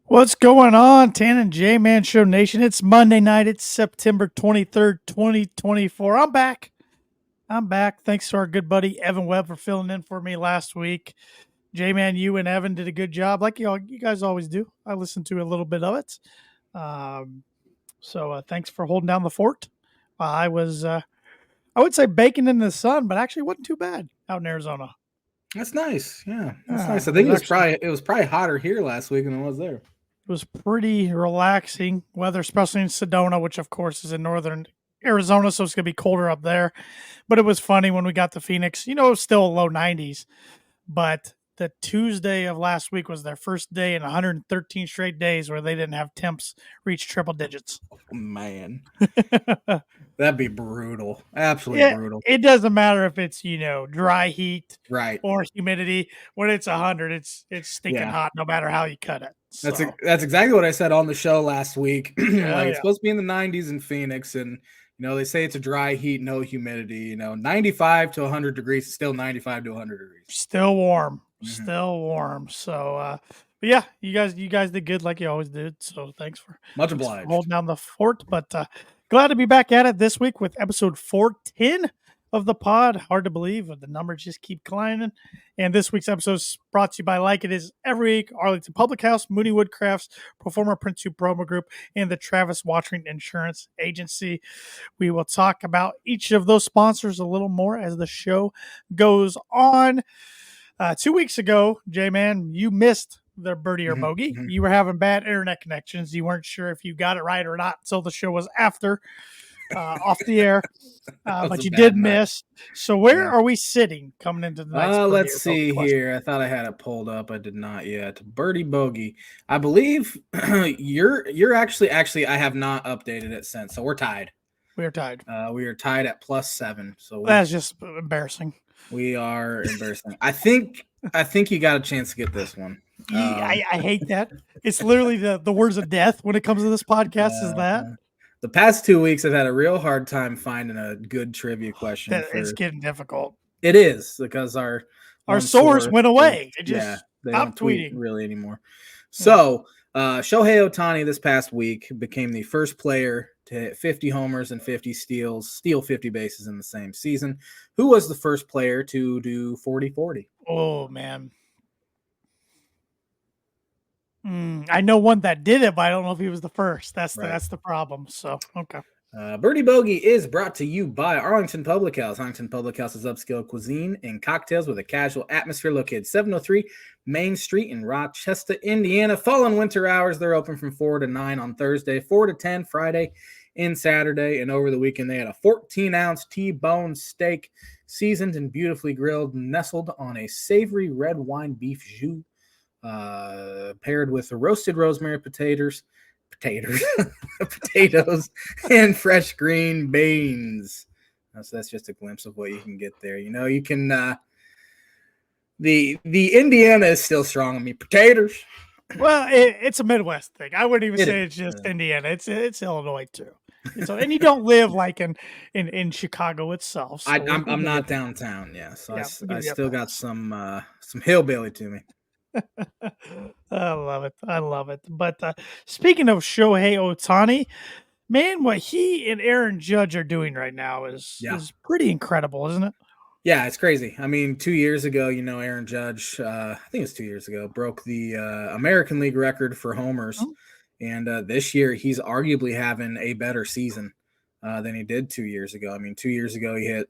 What's going on, Tan and J Man Show Nation? It's Monday night. It's September 23rd, 2024. I'm back. I'm back. Thanks to our good buddy Evan Webb for filling in for me last week. J Man, you and Evan did a good job, like you guys always do. I listened to a little bit of it. So thanks for holding down the fort. I would say baking in the sun, but actually it wasn't too bad out in Arizona. That's nice. Yeah, that's nice. I It think was it was probably hotter here last week than it was there. It was pretty relaxing weather, especially in Sedona, which of course is in northern Arizona, so it's going to be colder up there. But it was funny when we got to Phoenix. It was still low 90s, but the Tuesday of last week was their first day in 113 straight days where they didn't have temps reach triple digits. Oh, man, that'd be brutal. Absolutely Yeah, brutal. it doesn't matter if it's dry heat Right. or humidity. When it's 100, it's stinking Yeah. hot no matter how you cut it. That's exactly what I said on the show last week. Like, it's Yeah. supposed to be in the 90s in Phoenix, and they say it's a dry heat, no humidity. 95 to 100 degrees is still 95 to 100 degrees. Still warm. Mhm. Still warm. So but yeah, you guys did good like you always did. So thanks for Much obliged. holding down the fort. But glad to be back at it this week with episode 410 of the pod. Hard to believe, but the numbers just keep climbing. And this week's episode is brought to you by, like it is every week, Arlington Public House, Mooney Woodcrafts, Performer Print 2 Promo Group, and the Travis Watering Insurance Agency. We will talk about each of those sponsors a little more as the show goes on. 2 weeks ago, J-Man, you missed the birdie or bogey. Mhm. You were having bad internet connections. You weren't sure if you got it right or not until the show was after off the air. But you did miss. So where are we sitting coming into the night's birdie Let's or bogey see question? here. I thought I had it pulled up. I did not yet. Birdie bogey. I believe you're actually I have not updated it since. So we're tied. We are tied. We are tied at +7. So That's just embarrassing. we are embarrassing. I think you got a chance to get this one. I hate that. It's literally the words of death when it comes to this podcast. Is that the past 2 weeks I've had a real hard time finding a good trivia question. it's getting difficult. It is because our source went away. It just they stopped don't tweet tweeting really anymore. So Shohei Ohtani this past week became the first player to hit 50 homers and 50 steals, steal 50 bases in the same season. Who was the first player to do 40-40? Oh, man. I know one that did it, but I don't know if he was the first. That's the problem. So, okay. Birdie Bogey is brought to you by Arlington Public House. Arlington Public House is upscale cuisine and cocktails with a casual atmosphere located 703 Main Street in Rochester, Indiana. Fall and winter hours, they're open from 4 to 9 on Thursday, 4 to 10 Friday and Saturday. And over the weekend, they had a 14-ounce T-bone steak, seasoned and beautifully grilled, nestled on a savory red wine beef jus, paired with roasted rosemary potatoes, and fresh green beans. So that's just a glimpse of what you can get there. You can the Indiana is still strong on me. Potatoes. Well, it's a Midwest thing. I wouldn't even say it's just Indiana. It's Illinois too. And you don't live like in Chicago itself. So I'm not downtown. Yeah, so I still got some hillbilly to me. I love it. But speaking of Shohei Ohtani, man, what he and Aaron Judge are doing right now is pretty incredible, isn't it? Yeah, it's crazy. I mean, 2 years ago, Aaron Judge, I think it was 2 years ago, broke the American League record for homers. And this year, he's arguably having a better season than he did 2 years ago. I mean, 2 years ago, he hit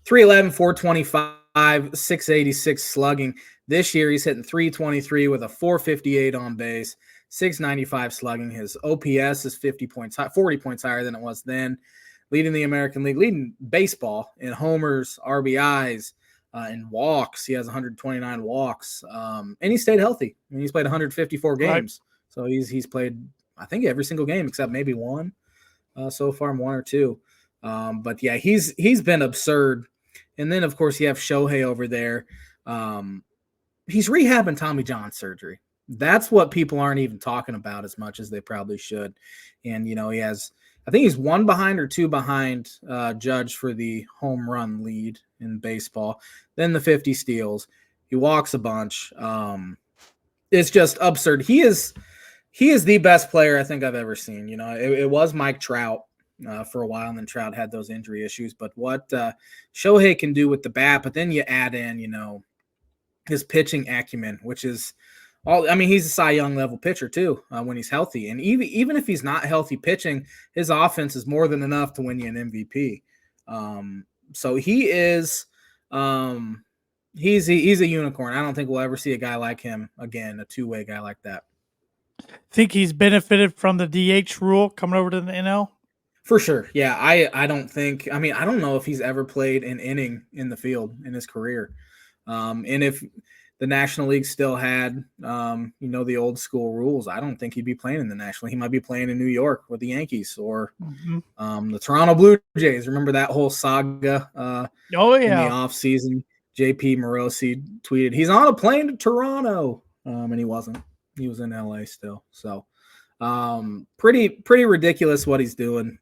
311, 425, 686 slugging. This year, he's hitting 323 with a 458 on base, 695 slugging. His OPS is 40 points higher than it was then. Leading the American League, leading baseball in homers, RBIs, in walks. He has 129 walks, and he stayed healthy. I mean, he's played 154 games, right. So he's played, I think, every single game except maybe one so far, one or two. But yeah, he's been absurd. And then of course you have Shohei over there. He's rehabbing Tommy John surgery. That's what people aren't even talking about as much as they probably should. And he has, I think he's 1 behind or 2 behind Judge for the home run lead in baseball. Then the 50 steals. He walks a bunch. it's just absurd. He is the best player I think I've ever seen. You know, it was Mike Trout for a while, and then Trout had those injury issues. But what Shohei can do with the bat, but then you add in, you know, his pitching acumen, which is all. I mean, he's a Cy Young level pitcher too when he's healthy, and even if he's not healthy pitching, his offense is more than enough to win you an MVP. So he is. He's a unicorn. I don't think we'll ever see a guy like him again, a two-way guy like that. Think he's benefited from the DH rule coming over to the NL? For sure. Yeah, I don't think – I mean, I don't know if he's ever played an inning in the field in his career. And if the National League still had, you know, the old school rules, I don't think he'd be playing in the National League. He might be playing in New York with the Yankees or the Toronto Blue Jays. Remember that whole saga in the offseason? JP Morosi tweeted, he's on a plane to Toronto. And he wasn't. He was in LA still. So pretty ridiculous what he's doing,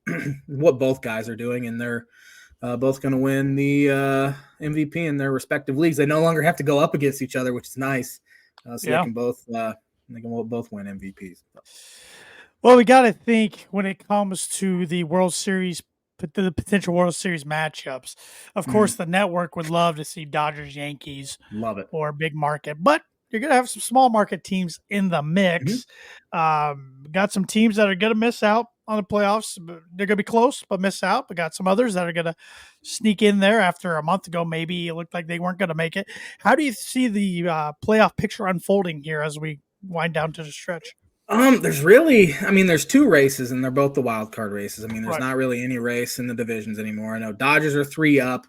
what both guys are doing, and they're both going to win the MVP in their respective leagues. They no longer have to go up against each other, which is nice. So they can both win MVPs. Well, we got to think when it comes to the World Series, the potential World Series matchups. Of course, the network would love to see Dodgers, Yankees, love it, or big market, but you're going to have some small market teams in the mix. Got some teams that are going to miss out on the playoffs. They're going to be close, but miss out. We got some others that are going to sneak in there after a month ago. Maybe it looked like they weren't going to make it. How do you see the playoff picture unfolding here as we wind down to the stretch? There's two races, and they're both the wild card races. I mean, there's not really any race in the divisions anymore. I know Dodgers are 3 up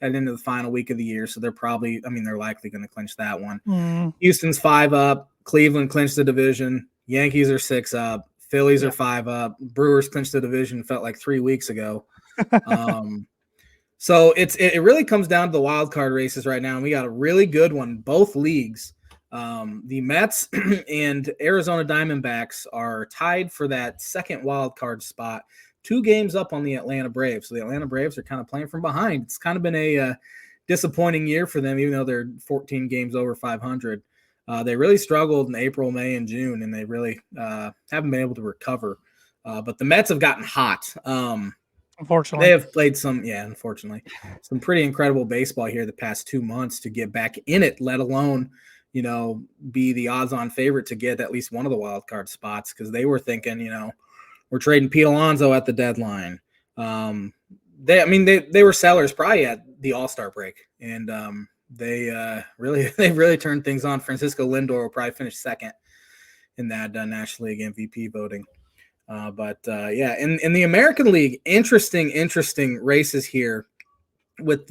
at the end of the final week of the year, so they're likely going to clinch that one. Houston's 5 up. Cleveland clinched the division. Yankees are 6 up. Phillies are 5 up. Brewers clinched the division, felt like 3 weeks ago. So it really comes down to the wild card races right now, and we got a really good one, both leagues. The Mets and Arizona Diamondbacks are tied for that second wild card spot, 2 games up on the Atlanta Braves. So the Atlanta Braves are kind of playing from behind. It's kind of been a disappointing year for them, even though they're 14 games over 500. They really struggled in April, May, and June, and they really haven't been able to recover. But the Mets have gotten hot. Unfortunately, they have played some pretty incredible baseball here the past 2 months to get back in it, let alone – be the odds-on favorite to get at least one of the wild card spots, because they were thinking, we're trading Pete Alonso at the deadline. They were sellers probably at the All-Star break, and they really turned things on. Francisco Lindor will probably finish second in that National League MVP voting. In the American League, interesting races here with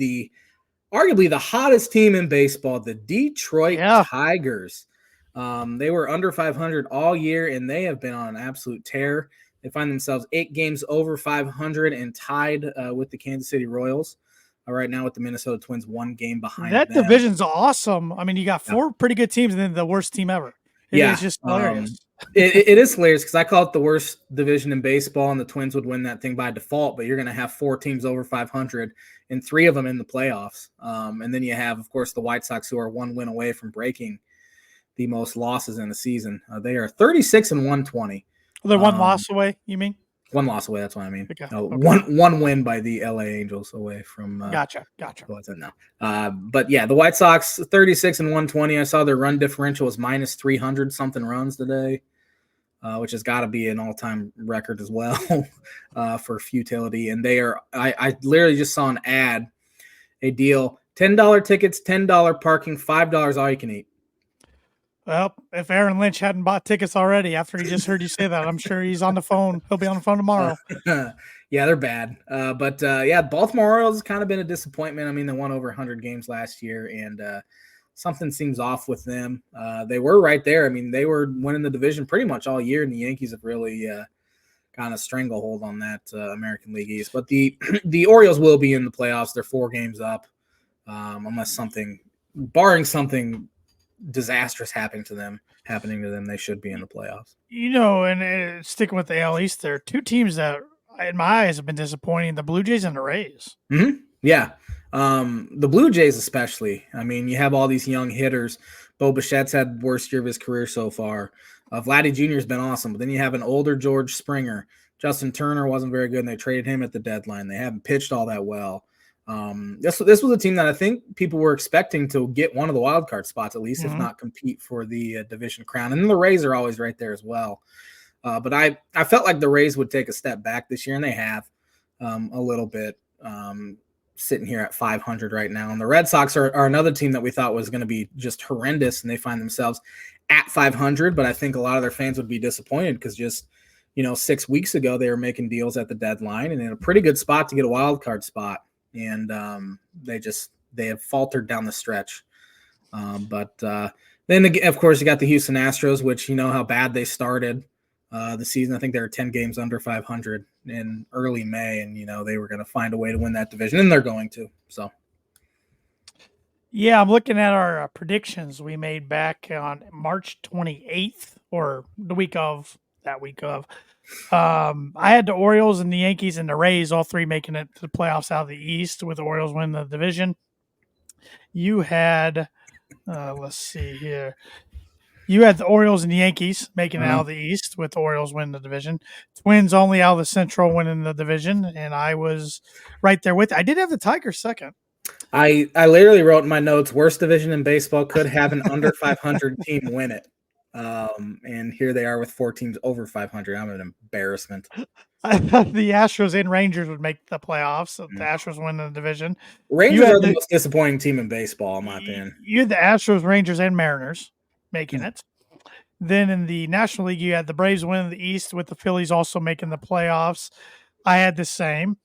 arguably the hottest team in baseball, the Detroit Tigers. They were under 500 all year, and they have been on an absolute tear. They find themselves 8 games over 500 and tied with the Kansas City Royals. Right now with the Minnesota Twins 1 game behind that them. Division's awesome. I mean, you got 4 pretty good teams and then the worst team ever. It's just hilarious. It is hilarious because I call it the worst division in baseball, and the Twins would win that thing by default, but you're going to have 4 teams over 500 and 3 of them in the playoffs. And then you have, of course, the White Sox, who are 1 win away from breaking the most losses in the season. They are 36 and 120. They're 1 loss away, you mean? 1 loss away, that's what I mean. Okay. No, one win by the LA Angels away from Gotcha. But yeah, the White Sox 36 and 120. I saw their run differential was minus 300 something runs today, which has got to be an all-time record as well for futility. And they are I literally just saw an ad, a deal, $10 tickets, $10 parking, $5 all you can eat. Well, if Aaron Lynch hadn't bought tickets already after he just heard you say that, I'm sure he's on the phone. He'll be on the phone tomorrow. Yeah, they're bad. Baltimore Orioles has kind of been a disappointment. I mean, they won over 100 games last year, and something seems off with them. They were right there. I mean, they were winning the division pretty much all year, and the Yankees have really kind of stranglehold on that American League East. But the Orioles will be in the playoffs. They're 4 games up, unless barring something disastrous happening to them, they should be in the playoffs. And sticking with the AL East, there are 2 teams that, in my eyes, have been disappointing: the Blue Jays and the Rays. Mm-hmm. Yeah, the Blue Jays especially. I mean, you have all these young hitters, Bo Bichette's had the worst year of his career so far. Vladdy Jr. has been awesome, but then you have an older George Springer. Justin Turner wasn't very good, and they traded him at the deadline. They haven't pitched all that well. This was a team that I think people were expecting to get one of the wild card spots, at least, if not compete for the division crown. And then the Rays are always right there as well. But I felt like the Rays would take a step back this year, and they have a little bit, sitting here at 500 right now. And the Red Sox are another team that we thought was going to be just horrendous, and they find themselves at 500. But I think a lot of their fans would be disappointed because just 6 weeks ago they were making deals at the deadline and in a pretty good spot to get a wild card spot, and they have faltered down the stretch. But then again, of course, you got the Houston Astros, which you know how bad they started the season. I think they were 10 games under 500 in early May, and they were going to find a way to win that division, and they're going to. So, yeah, I'm looking at our predictions we made back on March 28th, or the week of that week of. I had the Orioles and the Yankees and the Rays, all three making it to the playoffs out of the East, with the Orioles winning the division. You had, let's see here. You had the Orioles and the Yankees making it out of the East, with the Orioles winning the division. Twins only out of the Central winning the division, and I was right there with it. I did have the Tigers second. I literally wrote in my notes, worst division in baseball, could have an under 500 team win it. And here they are with 4 teams over 500. I'm an embarrassment. I thought the Astros and Rangers would make the playoffs. So the Astros win the division. Rangers are the most disappointing team in baseball, in my opinion. You had the Astros, Rangers, and Mariners making it. Then in the National League, you had the Braves winning the East, with the Phillies also making the playoffs. I had the same.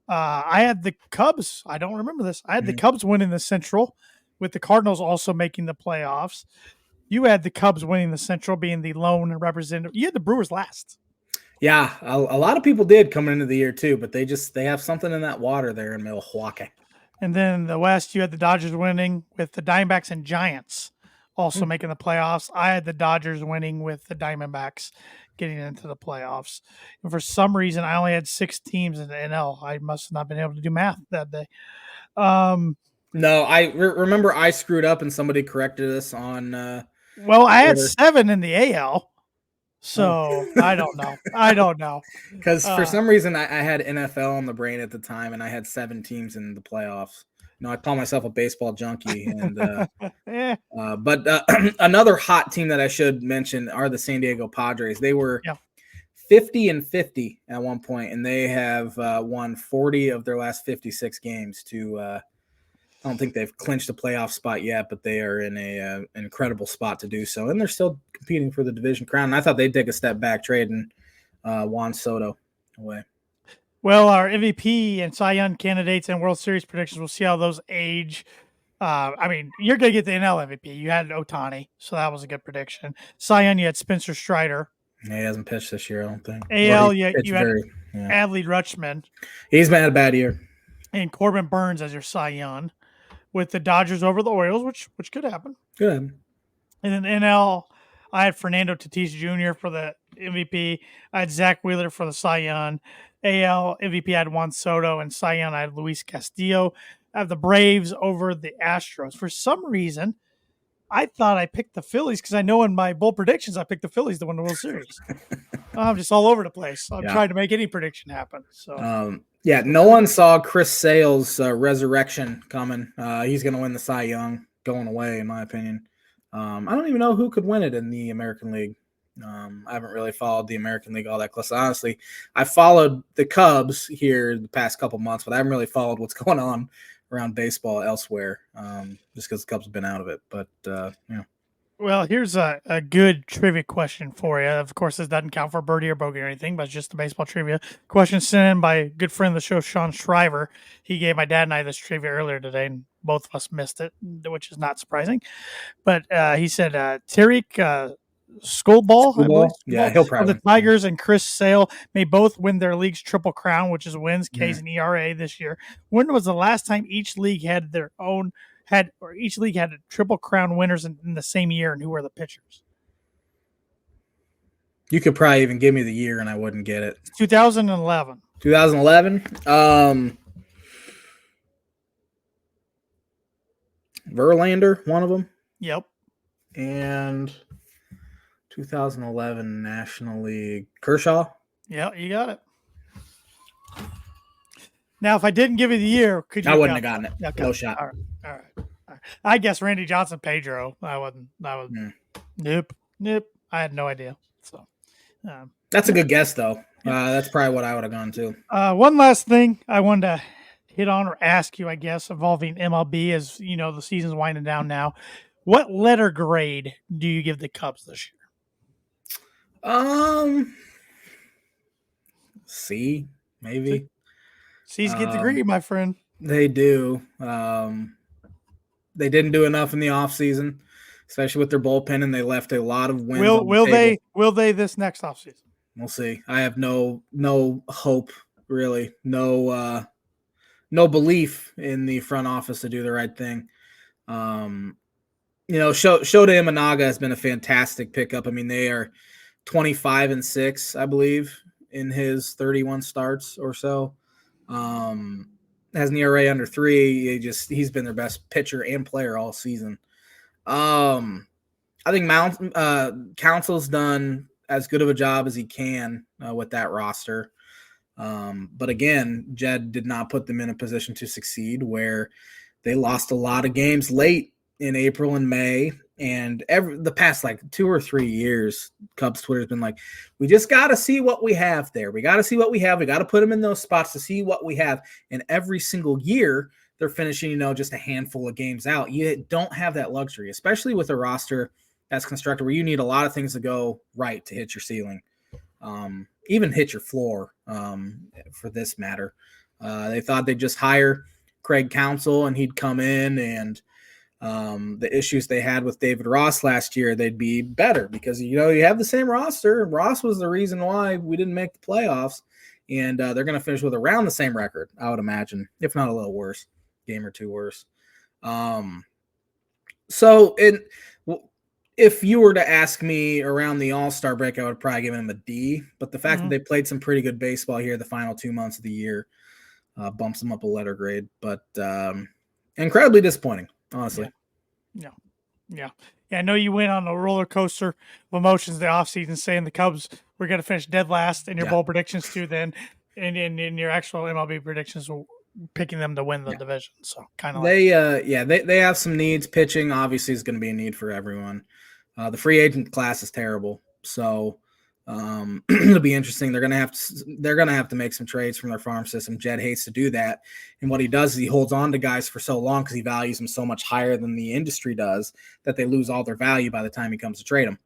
I had the Cubs. I don't remember this. I had the Cubs winning the Central, with the Cardinals also making the playoffs. You had the Cubs winning the Central, being the lone representative. You had the Brewers last. Yeah, a lot of people did coming into the year too, but they have something in that water there in Milwaukee. And then in the West, you had the Dodgers winning, with the Diamondbacks and Giants also making the playoffs. I had the Dodgers winning, with the Diamondbacks getting into the playoffs. And for some reason, I only had 6 teams in the NL. I must have not been able to do math that day. No, I remember I screwed up and somebody corrected us on. Well, I had 7 in the AL. So I don't know. Because for some reason I had NFL on the brain at the time, and I had 7 teams in the playoffs. I call myself a baseball junkie, and but another hot team that I should mention are the San Diego Padres. They were 50-50 at one point, and they have won 40 of their last 56 games. I don't think they've clinched a playoff spot yet, but they are in an incredible spot to do so, and they're still competing for the division crown. And I thought they'd take a step back, trading Juan Soto away. Well, our MVP and Cy Young candidates and World Series predictions, we'll see how those age. I mean, you're going to get the NL MVP. You had Ohtani, so that was a good prediction. Cy Young, you had Spencer Strider. Yeah, he hasn't pitched this year, I don't think. AL, you had Adley Rutschman. He's had a bad year. And Corbin Burns as your Cy Young, with the Dodgers over the Orioles, which could happen. Good. And then NL, I had Fernando Tatis Jr. for the MVP. I had Zach Wheeler for the Cy Young. AL MVP I had Juan Soto, and Cy Young I had Luis Castillo. I have the Braves over the Astros. For some reason, I thought I picked the Phillies, because I know in my bold predictions I picked the Phillies to win the World Series. I'm just all over the place. I'm trying to make any prediction happen. So no one saw Chris Sale's resurrection coming. He's going to win the Cy Young going away, in my opinion. I don't even know who could win it in the American League. I haven't really followed the American League all that close. Honestly, I followed the Cubs here the past couple months, but I haven't really followed what's going on around baseball elsewhere, just because the Cubs have been out of it. But, Well, here's a good trivia question for you. Of course, this doesn't count for birdie or bogey or anything, but it's just a baseball trivia question sent in by a good friend of the show, Sean Shriver. He gave my dad and I this trivia earlier today, and both of us missed it, which is not surprising. But he said Tariq Skullball, he'll probably of the Tigers, and Chris Sale may both win their league's triple crown, which is wins, Ks, and ERA this year. When was the last time each league had each league had triple crown winners in the same year, and who were the pitchers? You could probably even give me the year and I wouldn't get it. 2011. 2011? Verlander, one of them? Yep. and 2011 National League. Kershaw? Yeah, you got it. Now, if I didn't give you the year, could you? I wouldn't have gotten it. Okay. No shot. All right. I guess Randy Johnson, Pedro. I wasn't. Nope. I had no idea. So that's a good guess, though. That's probably what I would have gone to. One last thing I wanted to hit on or ask you, I guess, involving MLB, as you know, the season's winding down now. What letter grade do you give the Cubs this year? C, maybe. C's get the grade, my friend. They do. They didn't do enough in the offseason, especially with their bullpen, and they left a lot of wins. Will they this next offseason? We'll see. I have no hope, really. No belief in the front office to do the right thing. Shota Imanaga has been a fantastic pickup. I mean, they are 25-6, I believe, in his 31 starts or so. Has an ERA under 3. He's been their best pitcher and player all season. I think Council's done as good of a job as he can with that roster. But again, Jed did not put them in a position to succeed, where they lost a lot of games late in April and May. And the past 2 or 3 years, Cubs Twitter's been like, we just got to see what we have there. We got to see what we have. We got to put them in those spots to see what we have. And every single year, they're finishing, just a handful of games out. You don't have that luxury, especially with a roster that's constructed where you need a lot of things to go right to hit your ceiling, even hit your floor, for this matter. They thought they'd just hire Craig Counsell and he'd come in and the issues they had with David Ross last year, they'd be better because, you have the same roster. Ross was the reason why we didn't make the playoffs, and they're going to finish with around the same record, I would imagine, if not a little worse, game or two worse. If you were to ask me around the All-Star break, I would probably give them a D, but the fact that they played some pretty good baseball here the final 2 months of the year bumps them up a letter grade, but incredibly disappointing. Honestly. Yeah. I know you went on a roller coaster of emotions the offseason saying the Cubs were going to finish dead last in your bowl predictions too then, and in your actual MLB predictions were picking them to win the division. So kind of they have some needs. Pitching obviously is going to be a need for everyone. The free agent class is terrible. So it'll be interesting. They're gonna have to make some trades from their farm system. Jed hates to do that, and what he does is he holds on to guys for so long because he values them so much higher than the industry does that they lose all their value by the time he comes to trade them.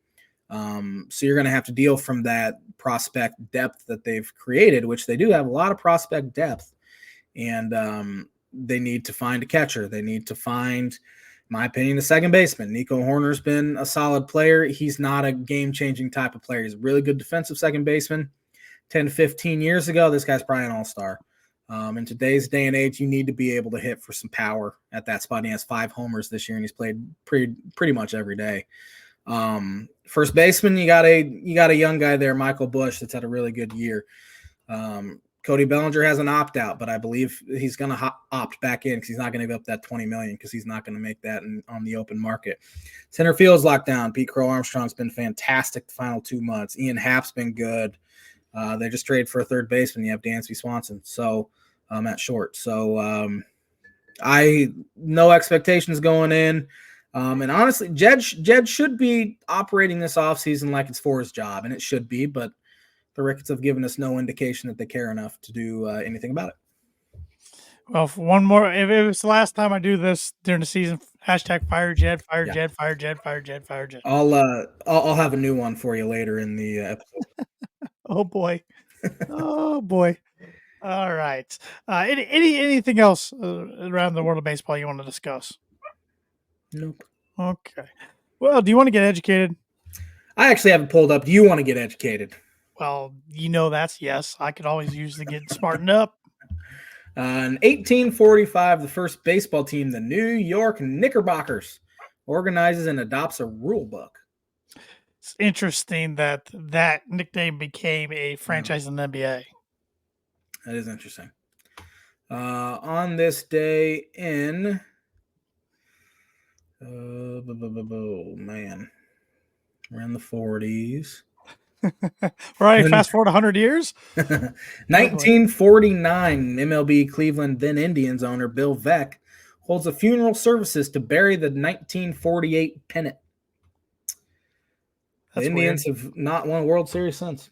So you're gonna have to deal from that prospect depth that they've created, which they do have a lot of prospect depth, and they need to find a catcher. They need to find, in my opinion, a second baseman. Nico Horner's been a solid player. He's not a game-changing type of player. He's a really good defensive second baseman. 10 to 15 years ago, this guy's probably an all-star. In today's day and age, you need to be able to hit for some power at that spot. And he has 5 homers this year, and he's played pretty much every day. First baseman, you got a young guy there, Michael Busch, that's had a really good year. Cody Bellinger has an opt-out, but I believe he's going to opt back in because he's not going to give up that $20 million because he's not going to make that on the open market. Center field's locked down. Pete Crow-Armstrong's been fantastic the final 2 months. Ian Happ's been good. They just traded for a third baseman. You have Dansby Swanson at short. So no expectations going in. And honestly, Jed should be operating this offseason like it's for his job, and it should be, but the Ricketts have given us no indication that they care enough to do anything about it. Well, one more. If it was the last time I do this during the season, hashtag fire Jed, fire Jed, fire Jed, fire Jed, fire Jed. I'll have a new one for you later in the episode. Oh boy. Oh boy. All right. Anything else around the world of baseball you want to discuss? Nope. Okay. Well, do you want to get educated? I actually have it pulled up. Do you want to get educated? Well, that's yes. I could always use to get smartened up. In 1845, the first baseball team, the New York Knickerbockers, organizes and adopts a rule book. It's interesting that nickname became a franchise in the NBA. That is interesting. On this day in Man, around the 40s. Right, fast forward 100 years. Oh boy. 1949, MLB Cleveland then Indians owner Bill Veeck holds a funeral services to bury the 1948 pennant. The That's Indians weird. have not won a World Series since.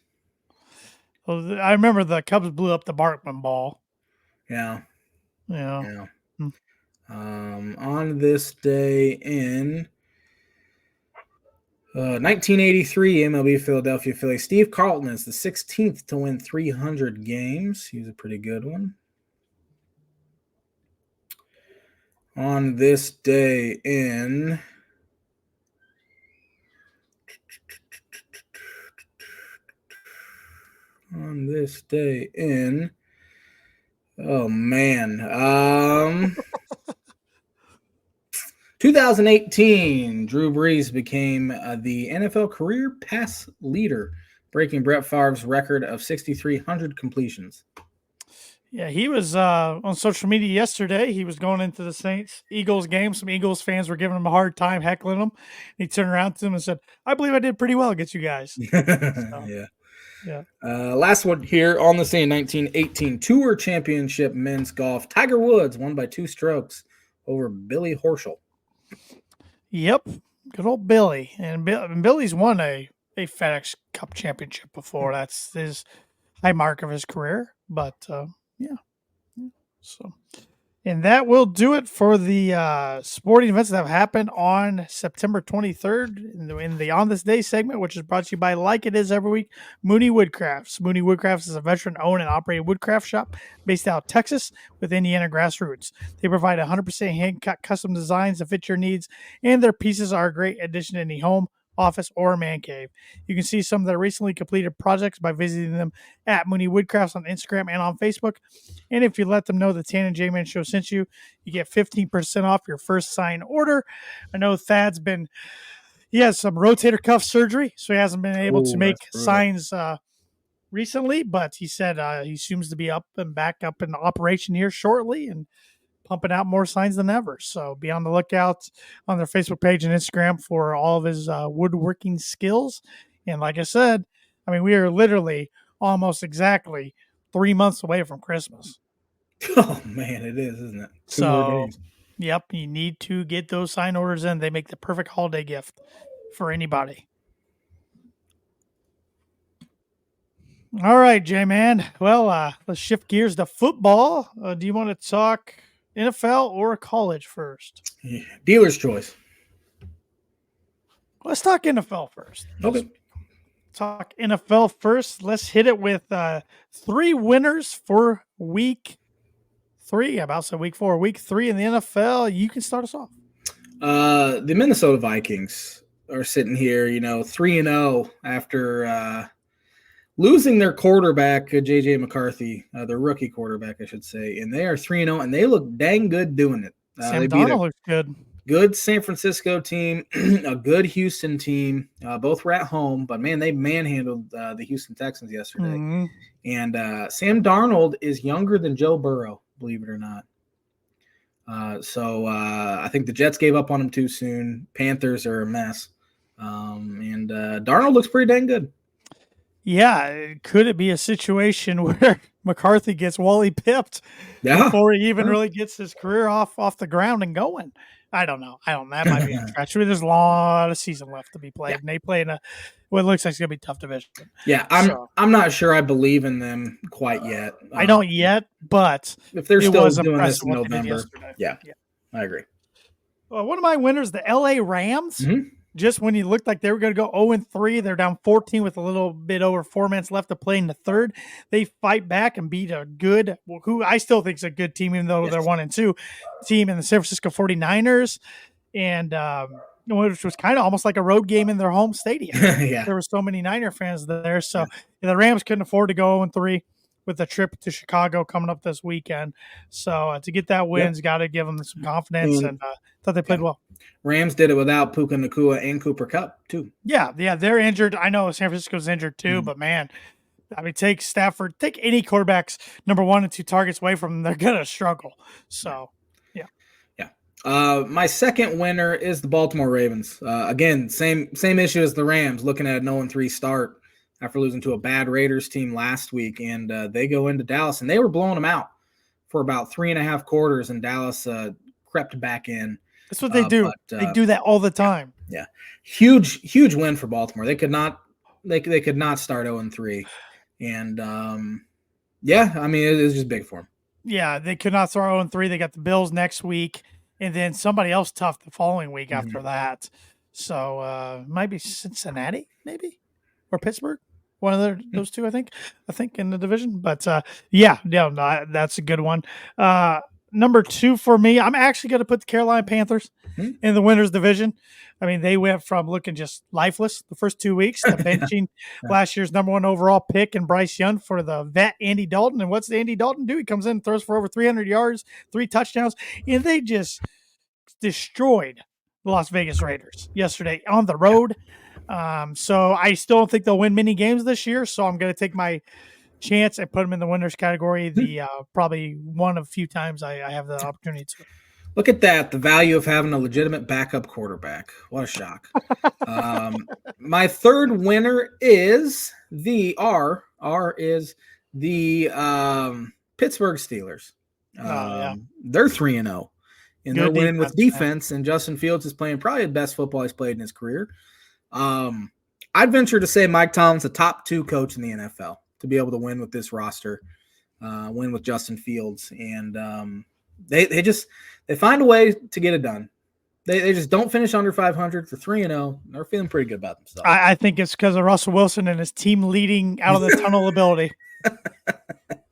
Well, I remember the Cubs blew up the Barkman ball. Yeah. Yeah. Yeah. Hmm. On this day in 1983, MLB Philadelphia Phillies, Steve Carlton is the 16th to win 300 games. He was a pretty good one. On this day in oh man, 2018, Drew Brees became the NFL career pass leader, breaking Brett Favre's record of 6,300 completions. Yeah, he was on social media yesterday. He was going into the Saints Eagles game. Some Eagles fans were giving him a hard time, heckling him. He turned around to them and said, "I believe I did pretty well against you guys." So, Yeah. yeah. Last one here on the scene, 1918 Tour Championship men's golf. Tiger Woods won by 2 strokes over Billy Horschel. Yep. Good old Billy. And Billy's won a FedEx Cup championship before. That's his high mark of his career. But yeah. So, and that will do it for the sporting events that have happened on September 23rd in the On This Day segment, which is brought to you by, like it is every week, Mooney Woodcrafts. Mooney Woodcrafts is a veteran-owned and operated woodcraft shop based out of Texas with Indiana grassroots. They provide 100% hand-cut custom designs that fit your needs, and their pieces are a great addition to any home, office, or man cave. You can see some of their recently completed projects by visiting them at Mooney Woodcrafts on Instagram and on Facebook. And if you let them know the Tan and J-Man Show sent you, you get 15% off your first sign order. I know Thad's he has some rotator cuff surgery, so he hasn't been able to make signs recently, but he said he seems to be back up in operation here shortly and pumping out more signs than ever. So be on the lookout on their Facebook page and Instagram for all of his woodworking skills. And like I said, I mean, we are literally almost exactly 3 months away from Christmas. Oh man, it is, isn't it? 2 more days. Yep, you need to get those sign orders in. They make the perfect holiday gift for anybody. All right, J-Man. Well, let's shift gears to football. Do you want to talk NFL or college first? Yeah. Dealer's choice. Let's talk NFL first. Okay. Talk NFL first. Let's hit it with 3 winners for week 3. About so week 4, week 3 in the NFL. You can start us off. The Minnesota Vikings are sitting here, 3-0 after losing their quarterback, J.J. McCarthy, their rookie quarterback, I should say. And they are 3-0, and they look dang good doing it. Sam Darnold looks good. Good San Francisco team, a good Houston team. Both were at home, but, man, they manhandled the Houston Texans yesterday. Mm-hmm. And Sam Darnold is younger than Joe Burrow, believe it or not. So I think the Jets gave up on him too soon. Panthers are a mess. And Darnold looks pretty dang good. Yeah, could it be a situation where McCarthy gets Wally pipped before he even really gets his career off the ground and going? I don't know. That might be a stretch. There's a lot of season left to be played, and they play in what looks like it's going to be a tough division. Yeah, I'm not sure I believe in them quite yet. I don't yet, but if they're still doing this in November, yeah, I agree. Well, one of my winners, the LA Rams. Mm-hmm. Just when you looked like they were going to go 0-3, they're down 14 with a little bit over 4 minutes left to play in the third. They fight back and beat a good, who I still think is a good team, even though they're 1-2 team in the San Francisco 49ers. And which was kind of almost like a road game in their home stadium. Yeah. There were so many Niner fans there. So the Rams couldn't afford to go 0-3 with a trip to Chicago coming up this weekend. So to get that win's got to give them some confidence, and thought they played well. Rams did it without Puka Nacua and Cooper Kupp too. Yeah, they're injured. I know San Francisco's injured too, but man, I mean, take Stafford, take any quarterbacks number 1 and 2 targets away from them, they're gonna struggle. So, yeah. My second winner is the Baltimore Ravens. Again, same issue as the Rams, looking at an 0-3 start after losing to a bad Raiders team last week. And they go into Dallas, and they were blowing them out for about 3.5 quarters, and Dallas crept back in. That's what they do. They do that all the time. Yeah. Huge win for Baltimore. They could not start 0-3. And I mean, it was just big for them. Yeah, they could not start 0-3. They got the Bills next week, and then somebody else tough the following week after that. So might be Cincinnati, maybe, or Pittsburgh. One of those two, I think in the division. But that's a good one. Number 2 for me, I'm actually going to put the Carolina Panthers in the winners division. I mean, they went from looking just lifeless the first 2 weeks to benching last year's number 1 overall pick and Bryce Young for the vet Andy Dalton. And what's Andy Dalton do? He comes in and throws for over 300 yards, 3 touchdowns, and they just destroyed the Las Vegas Raiders yesterday on the road. So I still don't think they'll win many games this year. So I'm going to take my chance and put them in the winners category. The probably one of a few times I have the opportunity to. Look at that, the value of having a legitimate backup quarterback. What a shock. My third winner is the Pittsburgh Steelers. They're 3-0. And they're winning with defense, and Justin Fields is playing probably the best football he's played in his career. I'd venture to say Mike Tomlin's a top 2 coach in the NFL to be able to win with this roster, win with Justin Fields. And they find a way to get it done. They just don't finish under 500 for 3-0. They're feeling pretty good about themselves. I think it's because of Russell Wilson and his team leading out of the tunnel ability.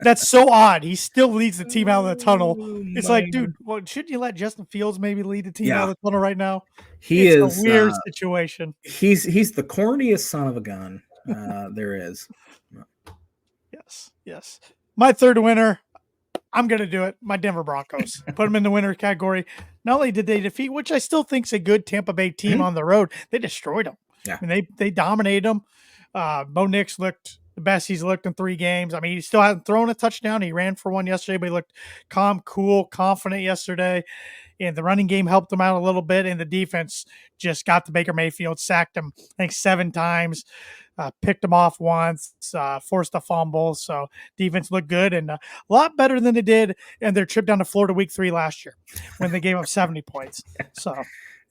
That's so odd. He still leads the team out of the tunnel. It's like, dude, shouldn't you let Justin Fields maybe lead the team out of the tunnel right now? It's a weird situation. He's the corniest son of a gun there is. Yes. My third winner, I'm going to do it. My Denver Broncos. Put them in the winner category. Not only did they defeat, which I still think is a good Tampa Bay team on the road, they destroyed them. Yeah. I mean, they dominated them. Bo Nix looked the best he's looked in 3 games. I mean, he still hasn't thrown a touchdown. He ran for one yesterday, but he looked calm, cool, confident yesterday. And the running game helped him out a little bit. And the defense just got to Baker Mayfield, sacked him, I think 7 times, picked him off once, forced a fumble. So defense looked good and a lot better than they did in their trip down to Florida week 3 last year when they gave up 70 points. So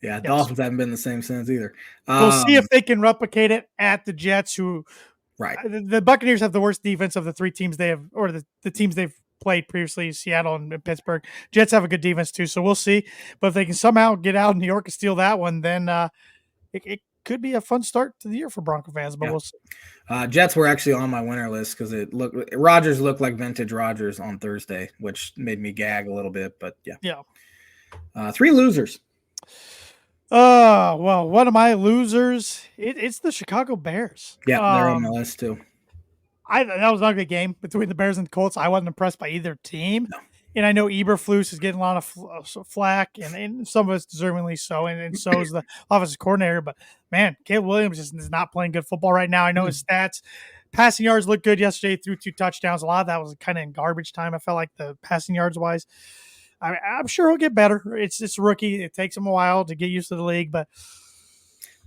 yeah, Dolphins haven't been the same since either. We'll see if they can replicate it at the Jets, who right. The Buccaneers have the worst defense of the 3 teams they have, or the teams they've played previously, Seattle and Pittsburgh. Jets have a good defense too, so we'll see. But if they can somehow get out in New York and steal that one, then it could be a fun start to the year for Bronco fans. But we'll see. Jets were actually on my winner list because Rodgers looked like vintage Rodgers on Thursday, which made me gag a little bit. But yeah. 3 losers. Well, one of my losers, it's the Chicago Bears. Yeah, they're on my list too. That was not a good game between the Bears and the Colts. I wasn't impressed by either team. No. And I know Eberflus is getting a lot of flack, and some of it's deservingly so, and so is the offensive coordinator. But, man, Caleb Williams is not playing good football right now. I know his stats. Passing yards looked good yesterday, threw 2 touchdowns. A lot of that was kind of in garbage time, I felt like, the passing yards-wise. I'm sure he'll get better. It's a rookie. It takes him a while to get used to the league, but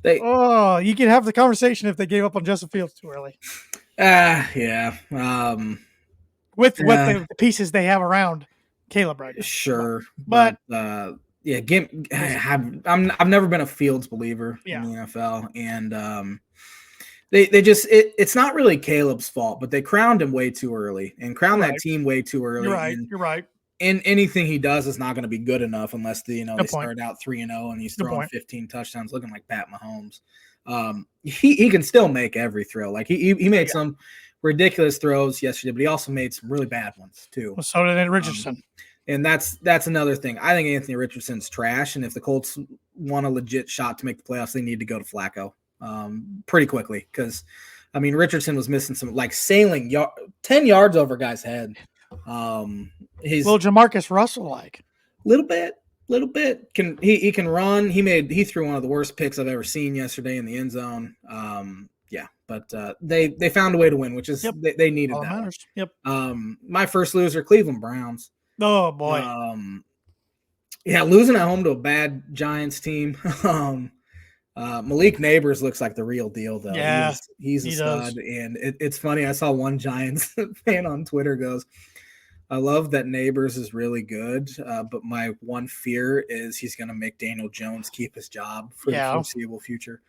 you can have the conversation if they gave up on Justin Fields too early. Yeah. With the pieces they have around Caleb right now. Sure. But I've never been a Fields believer in the NFL, and they just it's not really Caleb's fault, but they crowned him way too early and crowned that team way too early. You're right. And anything he does is not going to be good enough unless they start out 3-0 and he's throwing 15 touchdowns, looking like Pat Mahomes. He can still make every throw. Like he made some ridiculous throws yesterday, but he also made some really bad ones too. Well, so did Richardson. And that's another thing. I think Anthony Richardson's trash, and if the Colts want a legit shot to make the playoffs, they need to go to Flacco pretty quickly because, I mean, Richardson was missing some sailing 10 yards over a guy's head. He's little Jamarcus Russell like little bit. He can run. He threw one of the worst picks I've ever seen yesterday in the end zone. But they found a way to win, which is they needed that. Matters. Yep. My first loser, Cleveland Browns. Oh boy. Yeah, losing at home to a bad Giants team. Malik Neighbors looks like the real deal, though. Yeah, He's a he does. stud, and it's funny. I saw one Giants fan on Twitter goes, "I love that Neighbors is really good, but my one fear is he's going to make Daniel Jones keep his job for the Yeah. foreseeable future."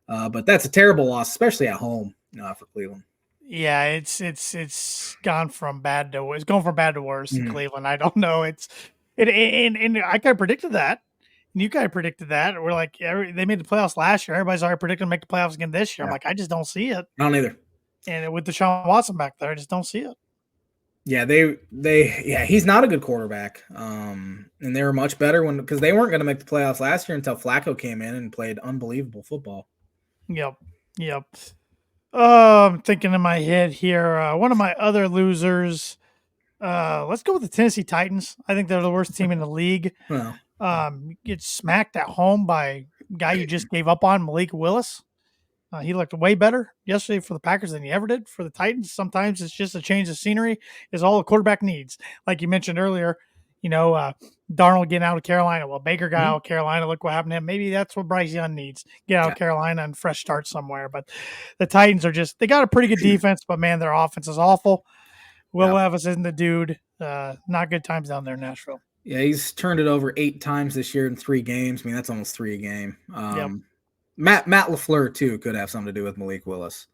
But that's a terrible loss, especially at home for Cleveland. Yeah, it's gone from bad to it's going from bad to worse in Mhm. Cleveland. I don't know. And I kind of predicted that. And you kind of predicted that. We're like, they made the playoffs last year. Everybody's already predicting to make the playoffs again this year. I'm Yeah, like, I just don't see it. I don't either. And with Deshaun Watson back there, I just don't see it. Yeah, he's not a good quarterback. And they were much better because they weren't going to make the playoffs last year until Flacco came in and played unbelievable football. Yep. Yep. I'm thinking in my head here. One of my other losers. Let's go with the Tennessee Titans. I think they're the worst team in the league. Well, Get smacked at home by a guy you just gave up on, Malik Willis. He looked way better yesterday for the Packers than he ever did for the Titans. Sometimes it's just a change of scenery is all a quarterback needs. Like you mentioned earlier, Darnold getting out of Carolina. Well, Baker got out of Carolina. Look what happened to him. Maybe that's what Bryce Young needs. Get out of Carolina and fresh start somewhere. But the Titans they got a pretty good defense, but man, their offense is awful. Will Levis isn't the dude. Not good times down there in Nashville. Yeah, he's turned it over 8 times this year in 3 games. I mean, that's almost 3 a game. Yep. Matt LaFleur too could have something to do with Malik Willis.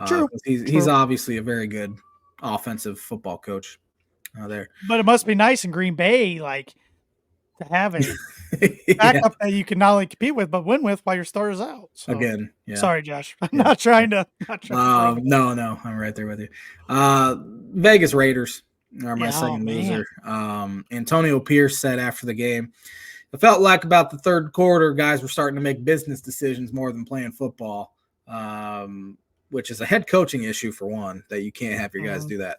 True. He's obviously a very good offensive football coach there. But it must be nice in Green Bay, like to have a backup that you can not only compete with but win with while your starter's out. So, again, yeah. Sorry, Josh. I'm not trying to. No, I'm right there with you. Vegas Raiders are my second loser. Antonio Pierce said after the game, it felt like about the third quarter, guys were starting to make business decisions more than playing football, which is a head coaching issue for one, that you can't have your guys do that.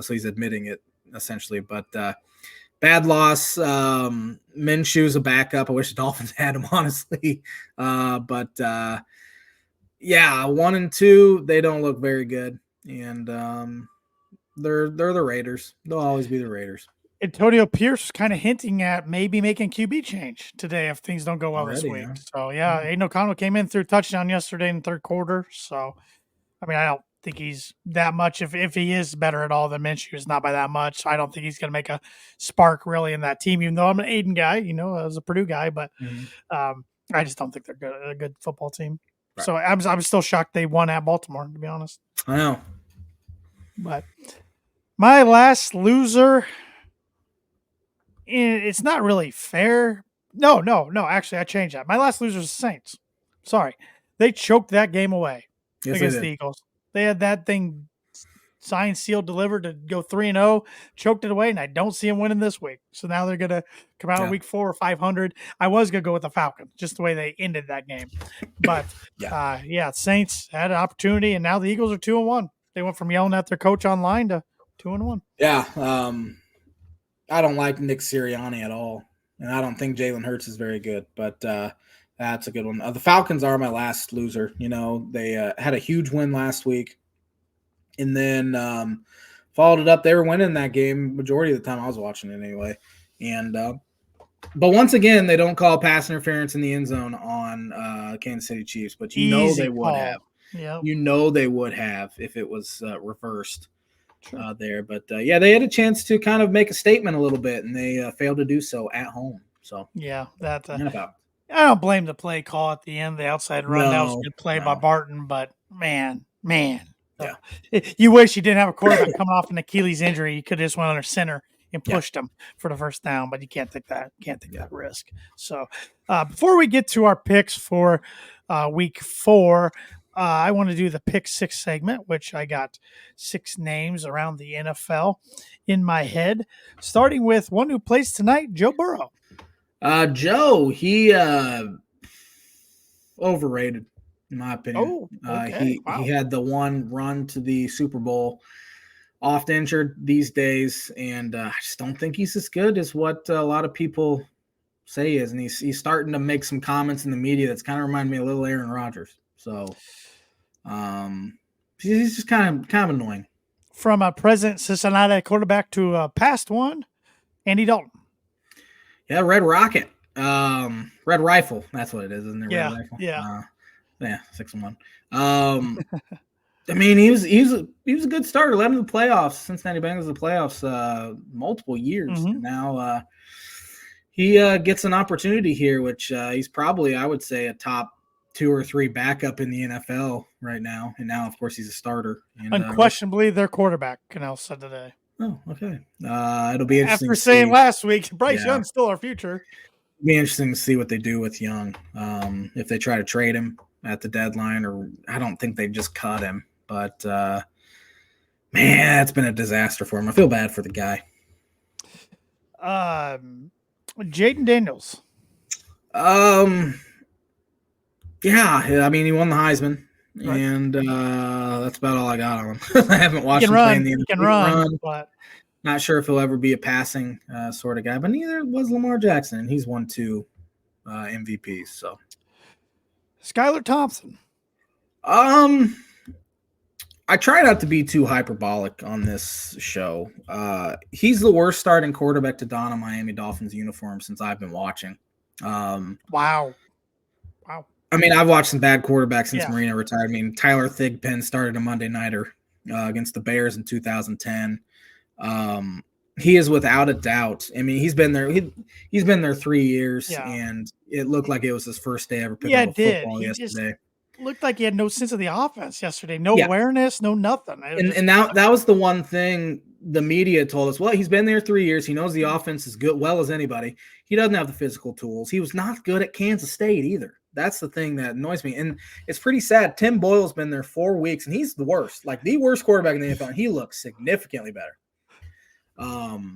So he's admitting it essentially, but bad loss. Minshew's a backup. I wish the Dolphins had him, honestly. But 1 and 2, they don't look very good, and they're the Raiders. They'll always be the Raiders. Antonio Pierce kind of hinting at maybe making QB change today if things don't go well this week. Yeah. So Aiden O'Connell came in through touchdown yesterday in the third quarter. So I mean, I don't think he's that much. If he is better at all than Minshew, is not by that much. I don't think he's going to make a spark really in that team. Even though I'm an Aiden guy, as a Purdue guy, but I just don't think they're a good football team. Right. So I'm still shocked they won at Baltimore, to be honest. I know. But my last loser, it's not really fair. No. Actually, I changed that. My last loser is the Saints. Sorry, they choked that game away. Yes, against the Eagles. They had that thing signed, sealed, delivered to go 3-0, choked it away, and I don't see them winning this week. So now they're going to come out in week 4 or 500. I was going to go with the Falcons, just the way they ended that game. But, Saints had an opportunity, and now the Eagles are 2-1. They went from yelling at their coach online to 2-1. Yeah, I don't like Nick Sirianni at all, and I don't think Jalen Hurts is very good, but that's a good one. The Falcons are my last loser. They had a huge win last week, and then followed it up. They were winning that game majority of the time I was watching it anyway. And but once again, they don't call pass interference in the end zone on Kansas City Chiefs, but they would have. Yep. They would have if it was reversed there. But they had a chance to kind of make a statement a little bit, and they failed to do so at home. So that. I don't blame the play call at the end, the outside run. That was a good play by Barton, but man. Yeah. You wish you didn't have a quarterback coming off an Achilles injury. You could have just went under center and pushed him for the first down, but you can't take that. That risk. So before we get to our picks for week 4, I want to do the pick 6 segment, which I got 6 names around the NFL in my head, starting with one who plays tonight, Joe Burrow. Joe, he overrated, in my opinion. He had the one run to the Super Bowl, oft injured these days, and I just don't think he's as good as what a lot of people say he is. And he's starting to make some comments in the media that's kind of remind me a little Aaron Rodgers. So he's just kind of annoying. From a present Cincinnati quarterback to a past one, Andy Dalton. Yeah, Red Rocket. Red Rifle. That's what it is, isn't it? Yeah, Red Rifle. yeah. Yeah, 6-1. I mean, he was a good starter. Led them to the playoffs. Cincinnati Bengals the playoffs multiple years, and now he gets an opportunity here, which he's probably, I would say, a top 2 or 3 backup in the NFL right now. And now, of course, he's a starter. And, Unquestionably, their quarterback, Canal said today. Oh, okay. It'll be interesting After to saying see. last week, Bryce Young's still our future. It'll be interesting to see what they do with Young. If they try to trade him at the deadline, or I don't think they just cut him. But, man, it's been a disaster for him. I feel bad for the guy. Jaden Daniels. Yeah, I mean, he won the Heisman. Right. And that's about all I got on him. I haven't watched him play in the NFL. He can run, but not sure if he'll ever be a passing sort of guy. But neither was Lamar Jackson, and he's won 2 MVPs. So, Skylar Thompson. I try not to be too hyperbolic on this show. He's the worst starting quarterback to don a Miami Dolphins uniform since I've been watching. Wow. I mean, I've watched some bad quarterbacks since Marino retired. I mean, Tyler Thigpen started a Monday nighter against the Bears in 2010. He is without a doubt. I mean, he's been there. He's been there 3 years, and it looked like it was his first day ever picking up football yesterday. Looked like he had no sense of the offense yesterday. No awareness, no nothing. And that was the one thing the media told us. Well, he's been there 3 years. He knows the offense as good well as anybody. He doesn't have the physical tools. He was not good at Kansas State either. That's the thing that annoys me. And it's pretty sad. Tim Boyle's been there 4 weeks, and he's the worst. Like, the worst quarterback in the NFL. And he looks significantly better.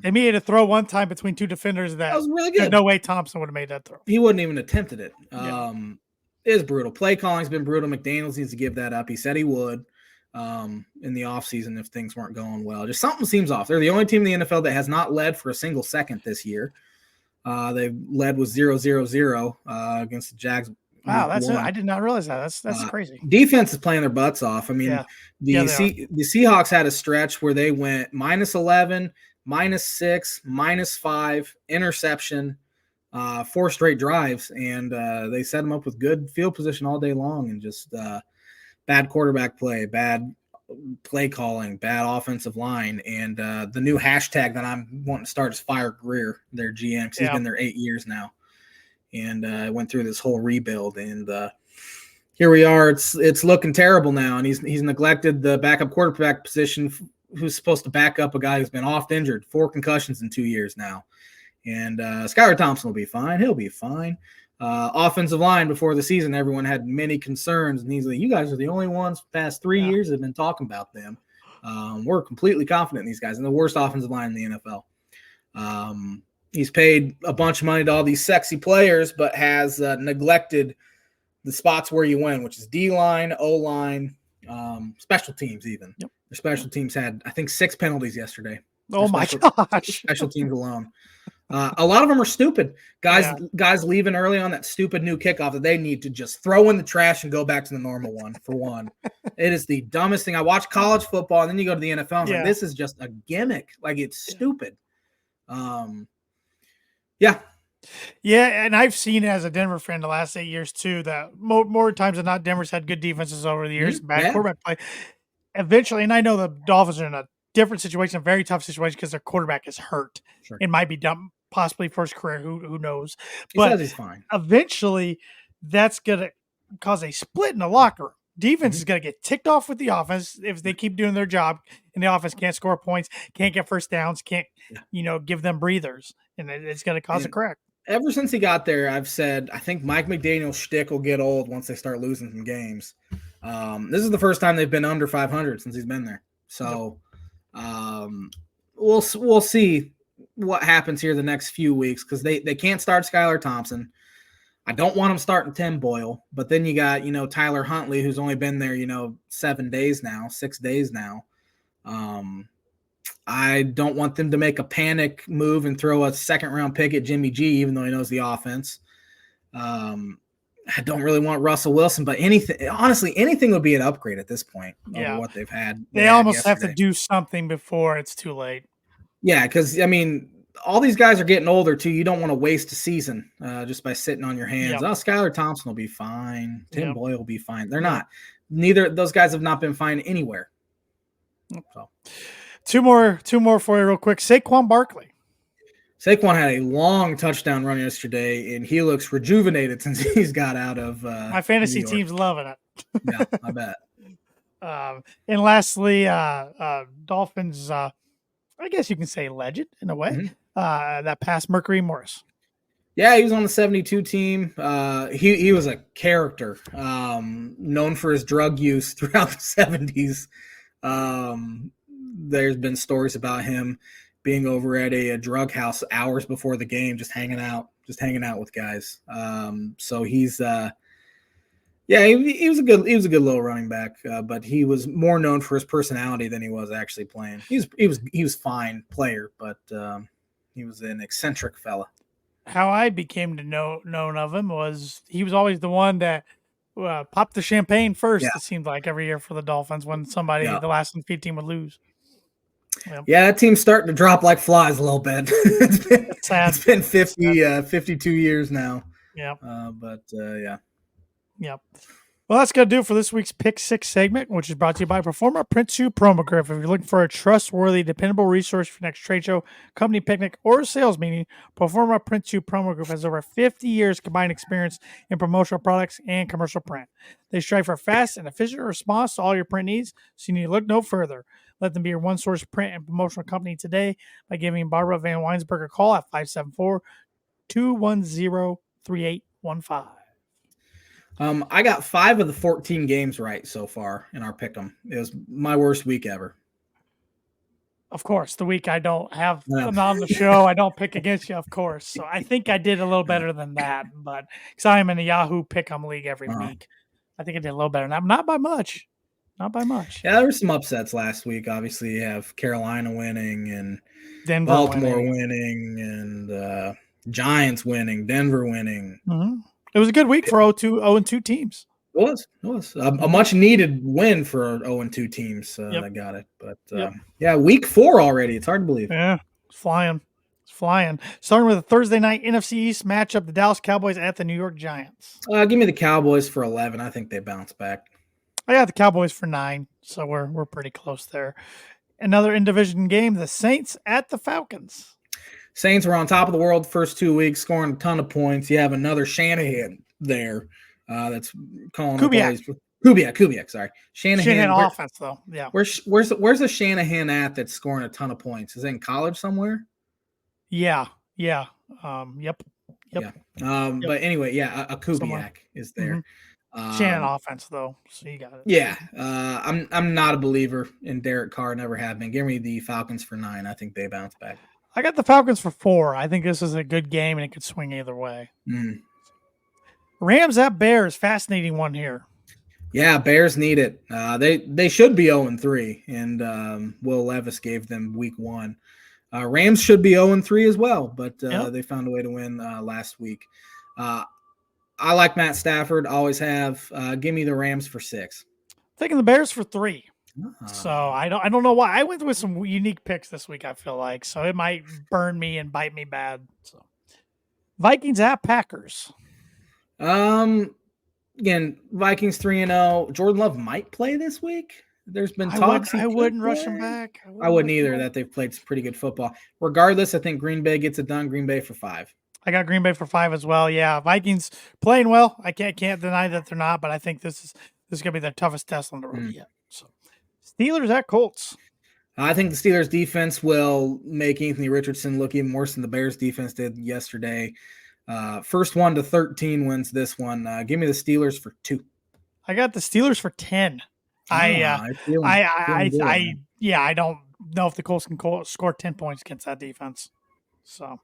They had to throw one time between 2 defenders that was really good. There's no way Thompson would have made that throw. He wouldn't even attempted it. It is brutal. Play calling's been brutal. McDaniels needs to give that up. He said he would in the offseason if things weren't going well. Just something seems off. They're the only team in the NFL that has not led for a single second this year. They led with 0-0-0 against the Jags. Wow, that's it. I did not realize that. That's crazy. Defense is playing their butts off. I mean, the Seahawks had a stretch where they went -11, -6, -5, interception, 4 straight drives, and they set them up with good field position all day long, and just bad quarterback play, bad play calling, bad offensive line, and the new hashtag that I'm wanting to start is Fire Greer, their GM, because he's been there 8 years now. And went through this whole rebuild, and here we are. It's looking terrible now, and he's neglected the backup quarterback position, who's supposed to back up a guy who's been oft injured, 4 concussions in 2 years now. And Skylar Thompson will be fine. He'll be fine. Offensive line before the season, everyone had many concerns, and he's like, "You guys are the only ones past 3 years that have been talking about them. We're completely confident in these guys, and the worst offensive line in the NFL." He's paid a bunch of money to all these sexy players, but has neglected the spots where you win, which is D-line, O-line, special teams even. Yep. The special teams had, I think, 6 penalties yesterday. Oh, my gosh. Special teams alone. A lot of them are stupid. Guys leaving early on that stupid new kickoff that they need to just throw in the trash and go back to the normal one, for one. It is the dumbest thing. I watch college football, and then you go to the NFL, and like, this is just a gimmick. Like, it's stupid. Yeah, and I've seen it as a Denver fan the last 8 years too, that more times than not, Denver's had good defenses over the years, bad quarterback play. Eventually, and I know the Dolphins are in a different situation, a very tough situation, because their quarterback is hurt. Sure. It might be done, possibly for his career, who knows. He says he's fine. Eventually, that's going to cause a split in the locker room. Defense is going to get ticked off with the offense if they keep doing their job, and the offense can't score points, can't get first downs, can't give them breathers, and it's going to cause a crack. Ever since he got there, I've said I think Mike McDaniel's shtick will get old once they start losing some games. This is the first time they've been under 500 since he's been there. So we'll see what happens here the next few weeks, because they can't start Skylar Thompson. I don't want him starting Tim Boyle, but then you got, Tyler Huntley, who's only been there, 6 days now. I don't want them to make a panic move and throw a second-round pick at Jimmy G, even though he knows the offense. I don't really want Russell Wilson, but anything would be an upgrade at this point over what they've had. They almost have to do something before it's too late. Yeah, because, all these guys are getting older too. You don't want to waste a season just by sitting on your hands. Yep. Oh, Skylar Thompson will be fine. Tim Boyle will be fine. They're not. Neither those guys have not been fine anywhere. So. Two more for you real quick. Saquon Barkley. Saquon had a long touchdown run yesterday, and he looks rejuvenated since he's got out of my fantasy team's loving it. Yeah, I bet. And lastly, Dolphins, I guess you can say legend in a way, that passed Mercury Morris. Yeah, he was on the 72 team. He was a character, known for his drug use throughout the 70s. There's been stories about him being over at a drug house hours before the game, just hanging out with guys. So he's he was a good little running back, but he was more known for his personality than he was actually playing. He was fine player, but he was an eccentric fella. How I became to known of him was he was always the one that popped the champagne first. Yeah. It seemed like every year for the Dolphins when somebody the last undefeated team would lose. Yeah, that team's starting to drop like flies a little bit. It's been 52 years now. Yeah. Yeah. Well, that's going to do it for this week's Pick 6 segment, which is brought to you by Performa Print 2 Promo Grip. If you're looking for a trustworthy, dependable resource for your next trade show, company picnic, or sales meeting, Performa Print 2 Promo Group has over 50 years combined experience in promotional products and commercial print. They strive for fast and efficient response to all your print needs, so you need to look no further. Let them be your one-source print and promotional company today by giving Barbara Van Weinsberg a call at 574-210-3815. I got 5 of the 14 games right so far in our pick'em. It was my worst week ever. Of course, the week I don't have them on the show, I don't pick against you, of course. So I think I did a little better than that, but because I am in a Yahoo Pick'em league every week, I think I did a little better. Not by much. Not by much. Yeah, there were some upsets last week. Obviously, you have Carolina winning and Denver Baltimore winning and Giants winning, Denver winning. Mm-hmm. It was a good week for 0-2 teams. It was a much needed win for 0-2 teams that got it. But week 4 already. It's hard to believe. Yeah, it's flying. Starting with a Thursday night NFC East matchup, the Dallas Cowboys at the New York Giants. Give me the Cowboys for 11. I think they bounce back. I got the Cowboys for 9, so we're pretty close there. Another in-division game, the Saints at the Falcons. Saints were on top of the world the first 2 weeks, scoring a ton of points. You have another Shanahan there that's calling Kubiak. Sorry, Shanahan offense though. Yeah. Where's the Shanahan at that's scoring a ton of points? Is it in college somewhere? Yeah. Yep. Yeah. But anyway, a Kubiak is there. Mm-hmm. Shanahan offense though, so you got it. Yeah. I'm not a believer in Derek Carr. Never have been. Give me the Falcons for 9. I think they bounce back. I got the Falcons for 4. I think this is a good game, and it could swing either way. Rams at Bears, fascinating one here. Yeah, Bears need it. They should be 0-3, and Will Levis gave them week 1. Rams should be 0-3 as well, but they found a way to win last week. I like Matt Stafford, always have. Give me the Rams for 6. Taking the Bears for 3. So I don't know why I went with some unique picks this week. I feel like so it might burn me and bite me bad. So Vikings at Packers. Again, Vikings 3-0. Jordan Love might play this week. There's been talks. I wouldn't rush him back. I wouldn't either. That they've played some pretty good football. Regardless, I think Green Bay gets it done. Green Bay for 5. I got Green Bay for 5 as well. Yeah, Vikings playing well. I can't deny that they're not, but I think this is gonna be their toughest test on the road yet. So. Steelers at Colts. I think the Steelers defense will make Anthony Richardson look even worse than the Bears defense did yesterday. First 1 to 13 wins this one. Give me the Steelers for 2. I got the Steelers for 10. I don't know if the Colts can score 10 points against that defense. So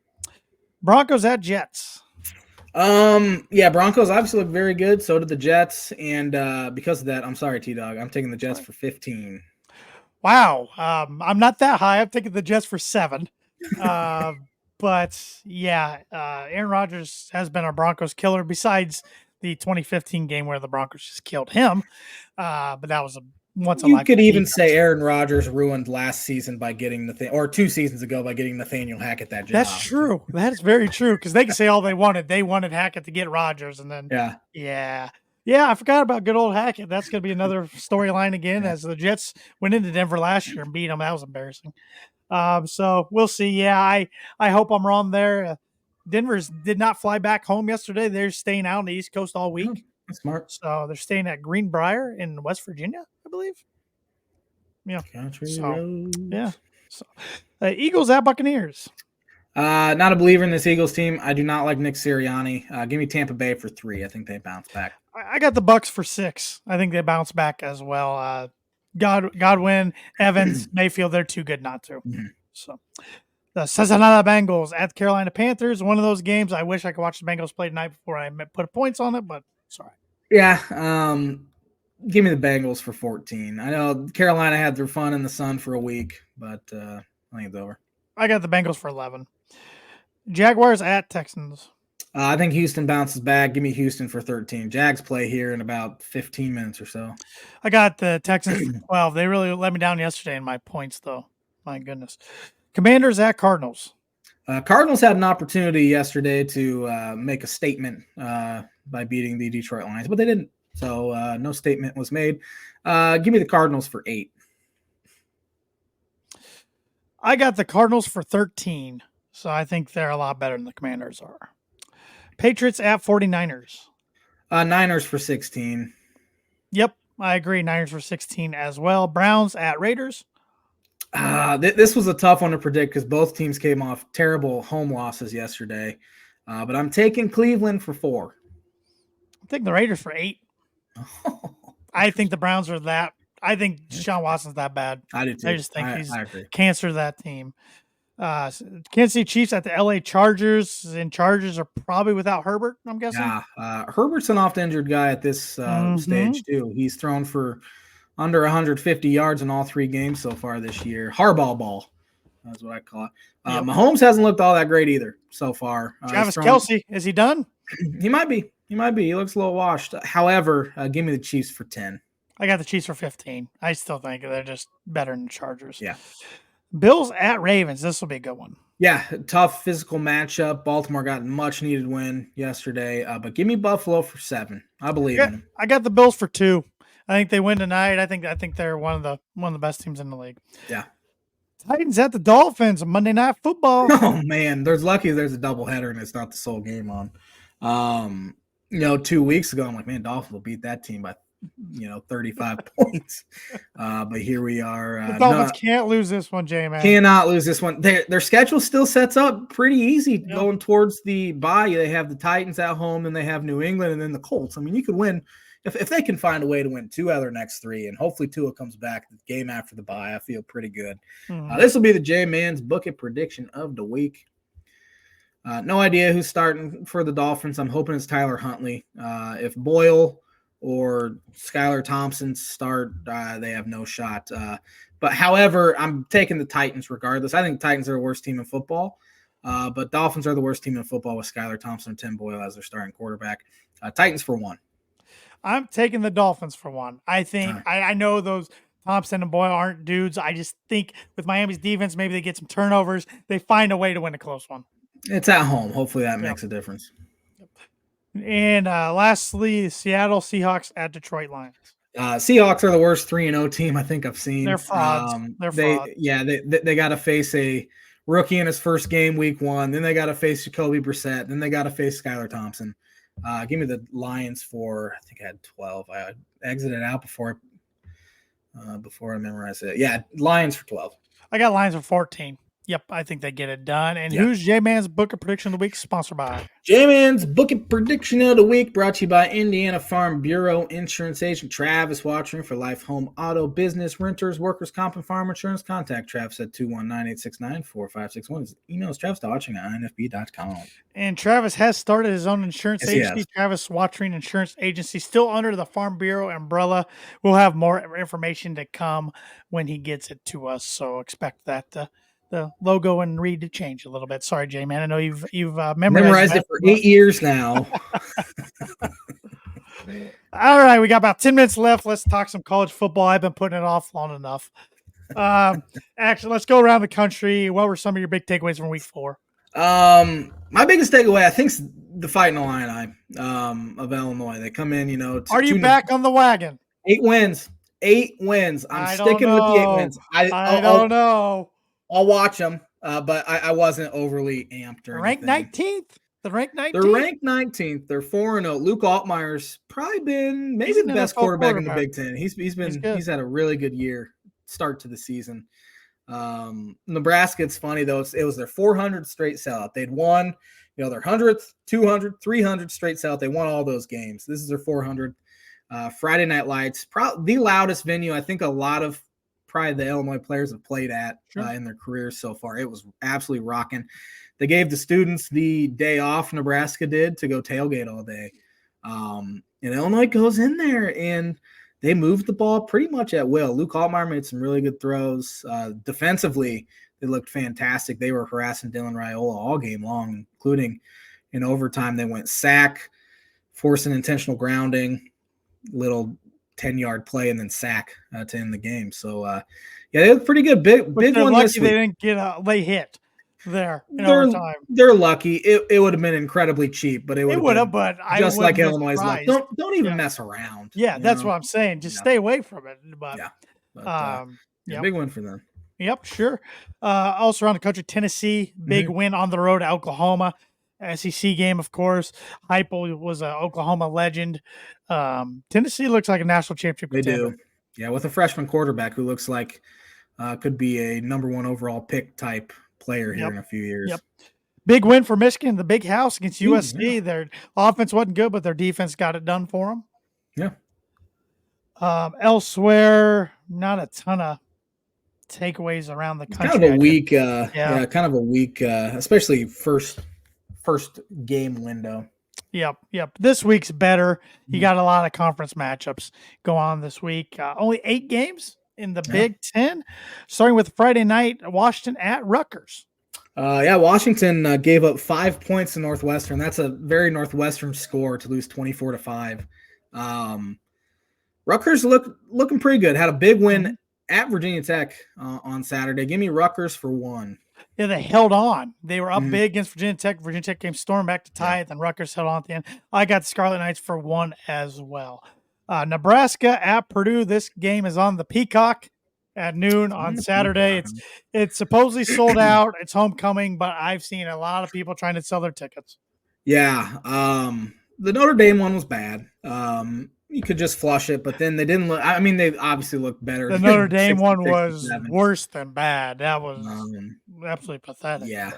Broncos at Jets. Broncos obviously look very good. So did the Jets, and because of that, I'm sorry, T-Dog. I'm taking the Jets for 15. Wow, I'm not that high. I'm taking the Jets for 7. But yeah, Aaron Rodgers has been our Broncos killer. Besides the 2015 game where the Broncos just killed him, but that was once a You could lifetime even defense. say Aaron Rodgers ruined last season by getting or 2 seasons ago by getting Nathaniel Hackett that job. That's true. That is very true because they can say all they wanted. They wanted Hackett to get Rodgers, and then yeah. I forgot about good old Hackett. That's going to be another storyline again as the Jets went into Denver last year and beat them. That was embarrassing. So we'll see. Yeah, I hope I'm wrong there. Denver's did not fly back home yesterday. They're staying out on the East Coast all week. That's smart. So they're staying at Greenbrier in West Virginia, I believe. Yeah. Country So, roads. yeah. So, Eagles at Buccaneers. Not a believer in this Eagles team. I do not like Nick Sirianni. Give me Tampa Bay for 3. I think they bounce back. I got the Bucks for 6. I think they bounce back as well. Godwin, Evans, Mayfield, they're too good not to. Mm-hmm. So the Cincinnati Bengals at Carolina Panthers. One of those games I wish I could watch the Bengals play tonight before I put points on it, but sorry. Yeah. Give me the Bengals for 14. I know Carolina had their fun in the sun for a week, but I think it's over. I got the Bengals for 11. Jaguars at Texans. I think Houston bounces back. Give me Houston for 13. Jags play here in about 15 minutes or so. I got the Texans for 12. They really let me down yesterday in my points, though. My goodness. Commanders at Cardinals. Cardinals had an opportunity yesterday to make a statement by beating the Detroit Lions, but they didn't. So no statement was made. Give me the Cardinals for 8. I got the Cardinals for 13. So I think they're a lot better than the Commanders are. Patriots at 49ers. Niners for 16. Yep, I agree. Niners for 16 as well. Browns at Raiders. This was a tough one to predict because both teams came off terrible home losses yesterday. But I'm taking Cleveland for 4. I'm taking the Raiders for 8. I think the Browns are that. I think Deshaun Watson's that bad. I do too. I just think he's agree. Cancer to that team. Kansas City Chiefs at the LA Chargers, and Chargers are probably without Herbert, I'm guessing. Yeah, Herbert's an oft-injured guy at this stage too. He's thrown for under 150 yards in all 3 games so far this year. Harbaugh ball, that's what I call it. Yep. Mahomes hasn't looked all that great either so far. Travis Kelce, is he done? He might be. He looks a little washed. However, give me the Chiefs for 10. I got the Chiefs for 15. I still think they're just better than the Chargers. Yeah. Bills at Ravens. This will be a good one. Yeah, tough physical matchup. Baltimore got a much-needed win yesterday, but give me Buffalo for 7. I believe in them. I got the Bills for 2. I think they win tonight. I think they're one of the best teams in the league. Yeah. Titans at the Dolphins. Monday Night Football. Oh man, there's a doubleheader and it's not the sole game on. 2 weeks ago, I'm like, man, Dolphins will beat that team by 35 points. But here we are. The Dolphins can't lose this one, J-Man. Cannot lose this one. Their schedule still sets up pretty easy going towards the bye. They have the Titans at home, and they have New England, and then the Colts. I mean, you could win if they can find a way to win 2 out of their next 3, and hopefully Tua comes back the game after the bye. I feel pretty good. This will be the J-Man's bucket prediction of the week. No idea who's starting for the Dolphins. I'm hoping it's Tyler Huntley. If Boyle or Skylar Thompson start, they have no shot. But however, I'm taking the Titans regardless. I think Titans are the worst team in football, but Dolphins are the worst team in football with Skylar Thompson and Tim Boyle as their starting quarterback. Titans for 1. I'm taking the Dolphins for 1. I think I know those Thompson and Boyle aren't dudes. I just think with Miami's defense, maybe they get some turnovers. They find a way to win a close one. It's at home. Hopefully that makes a difference. And lastly, Seattle Seahawks at Detroit Lions. Seahawks are the worst 3-0 team I think I've seen. They're frauds. They got to face a rookie in his first game, week 1. Then they got to face Jacoby Brissett. Then they got to face Skylar Thompson. Give me the Lions for, I think I had 12. I exited out before I memorized it. Yeah, Lions for 12. I got Lions for 14. Yep, I think they get it done. And who's J-Man's Book of Prediction of the Week sponsored by? J-Man's Book of Prediction of the Week brought to you by Indiana Farm Bureau Insurance Agent Travis Watching for life, home, auto, business, renters, workers' comp, and farm insurance. Contact Travis at 219-869-4561. His email is travis.watching@infb.com. And Travis has started his own insurance agency, Travis Watching Insurance Agency, still under the Farm Bureau umbrella. We'll have more information to come when he gets it to us, so expect that the logo and read to change a little bit. Sorry, J-Man. I know you've memorized it for 8 years now. All right, we got about 10 minutes left. Let's talk some college football. I've been putting it off long enough. Actually, let's go around the country. What were some of your big takeaways from week 4? My biggest takeaway, I think, is the Fighting Illini of Illinois. They come in, Are you back on the wagon? 8 wins. 8 wins. I'm sticking with the 8 wins. I don't know. I'll watch them, but I wasn't overly amped or ranked anything. 19th. They're ranked 19th. They're ranked 19th. They're 4-0. Luke Altmaier's probably been maybe the best quarterback in the Big Ten. He's had a really good year start to the season. Nebraska, it's funny though. It was their 400th straight sellout. They'd won, their 100th, 200, 300 straight sellout. They won all those games. This is their 400th. Friday Night Lights, the loudest venue I think a lot of probably the Illinois players have played at in their careers so far. It was absolutely rocking. They gave the students the day off, Nebraska did, to go tailgate all day. And Illinois goes in there and they moved the ball pretty much at will. Luke Altmaier made some really good throws. Defensively, they looked fantastic. They were harassing Dylan Raiola all game long, including in overtime. They went sack, forcing intentional grounding, little 10-yard play, and then sack to end the game. So, they look pretty good. Big one this week. They didn't get a late hit there in overtime. They're lucky. It would have been incredibly cheap, but it would have. But just like Illinois' luck. Don't even mess around. Yeah, that's what I'm saying. Just stay away from it. But, big win for them. Yep, sure. Also around the country, Tennessee, big win on the road at Oklahoma. SEC game, of course. Heupel was an Oklahoma legend. Tennessee looks like a national championship contender. They do. Yeah, with a freshman quarterback who looks like could be a number 1 overall pick type player here in a few years. Yep. Big win for Michigan, the big house against USC. Their offense wasn't good, but their defense got it done for them. Yeah. Elsewhere, not a ton of takeaways around the country. Kind of a week, especially first game window. Yep. This week's better. You got a lot of conference matchups go on this week. Only 8 games in the Big Ten, starting with Friday night, Washington at Rutgers. Washington gave up 5 points to Northwestern. That's a very Northwestern score to lose 24-5. Rutgers looking pretty good. Had a big win at Virginia Tech on Saturday. Give me Rutgers for 1. Yeah, they held on. They were up big against Virginia Tech. Virginia Tech came storming back to tie it, and Rutgers held on at the end. I got the Scarlet Knights for 1 as well. Nebraska at Purdue. This game is on the Peacock at noon on Saturday. It's supposedly sold out. It's homecoming, but I've seen a lot of people trying to sell their tickets. Yeah. The Notre Dame one was bad. You could just flush it, but then they didn't look. I mean, they obviously looked better. The Notre Dame one was worse than bad. That was absolutely pathetic. Yeah.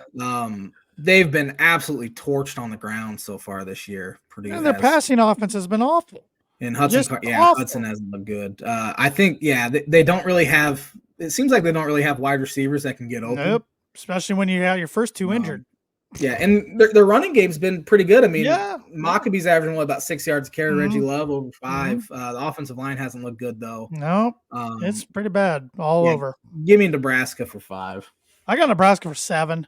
They've been absolutely torched on the ground so far this year. Purdue and their passing offense has been awful. And Hudson hasn't looked good. I think, they don't really have. It seems like they don't really have wide receivers that can get open. Nope. Especially when you have your first 2 injured. Yeah, and their running game's been pretty good. I mean, Maccabee's averaging about 6 yards a carry. Reggie Love over 5. The offensive line hasn't looked good though. No, it's pretty bad all over. Give me Nebraska for 5. I got Nebraska for 7.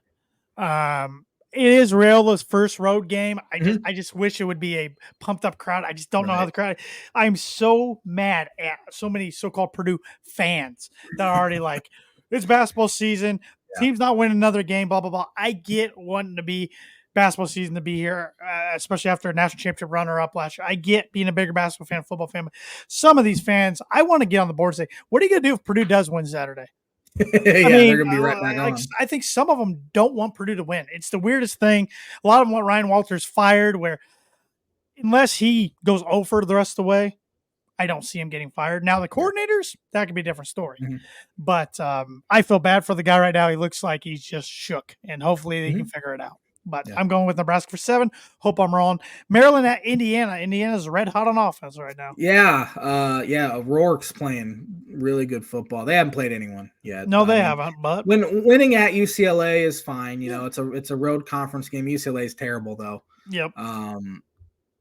It is Rayola's first road game. I just wish it would be a pumped up crowd. I just don't know how the crowd. I'm so mad at so many so-called Purdue fans that are already like, it's basketball season. Team's not winning another game, blah, blah, blah. I get wanting to be basketball season to be here, especially after a national championship runner-up last year. I get being a bigger basketball fan, football fan. But some of these fans, I want to get on the board and say, what are you going to do if Purdue does win Saturday? They're going to be right back on. I think some of them don't want Purdue to win. It's the weirdest thing. A lot of them want Ryan Walters fired, where unless he goes over the rest of the way, I don't see him getting fired. Now, the coordinators, that could be a different story. But I feel bad for the guy right now. He looks like he's just shook, and hopefully they can figure it out. But I'm going with Nebraska for 7. Hope I'm wrong. Maryland at Indiana. Indiana's red hot on offense right now. O'Rourke's playing really good football. They haven't played anyone yet. No, they haven't. But winning at UCLA is fine. It's a road conference game. UCLA is terrible though. Yep.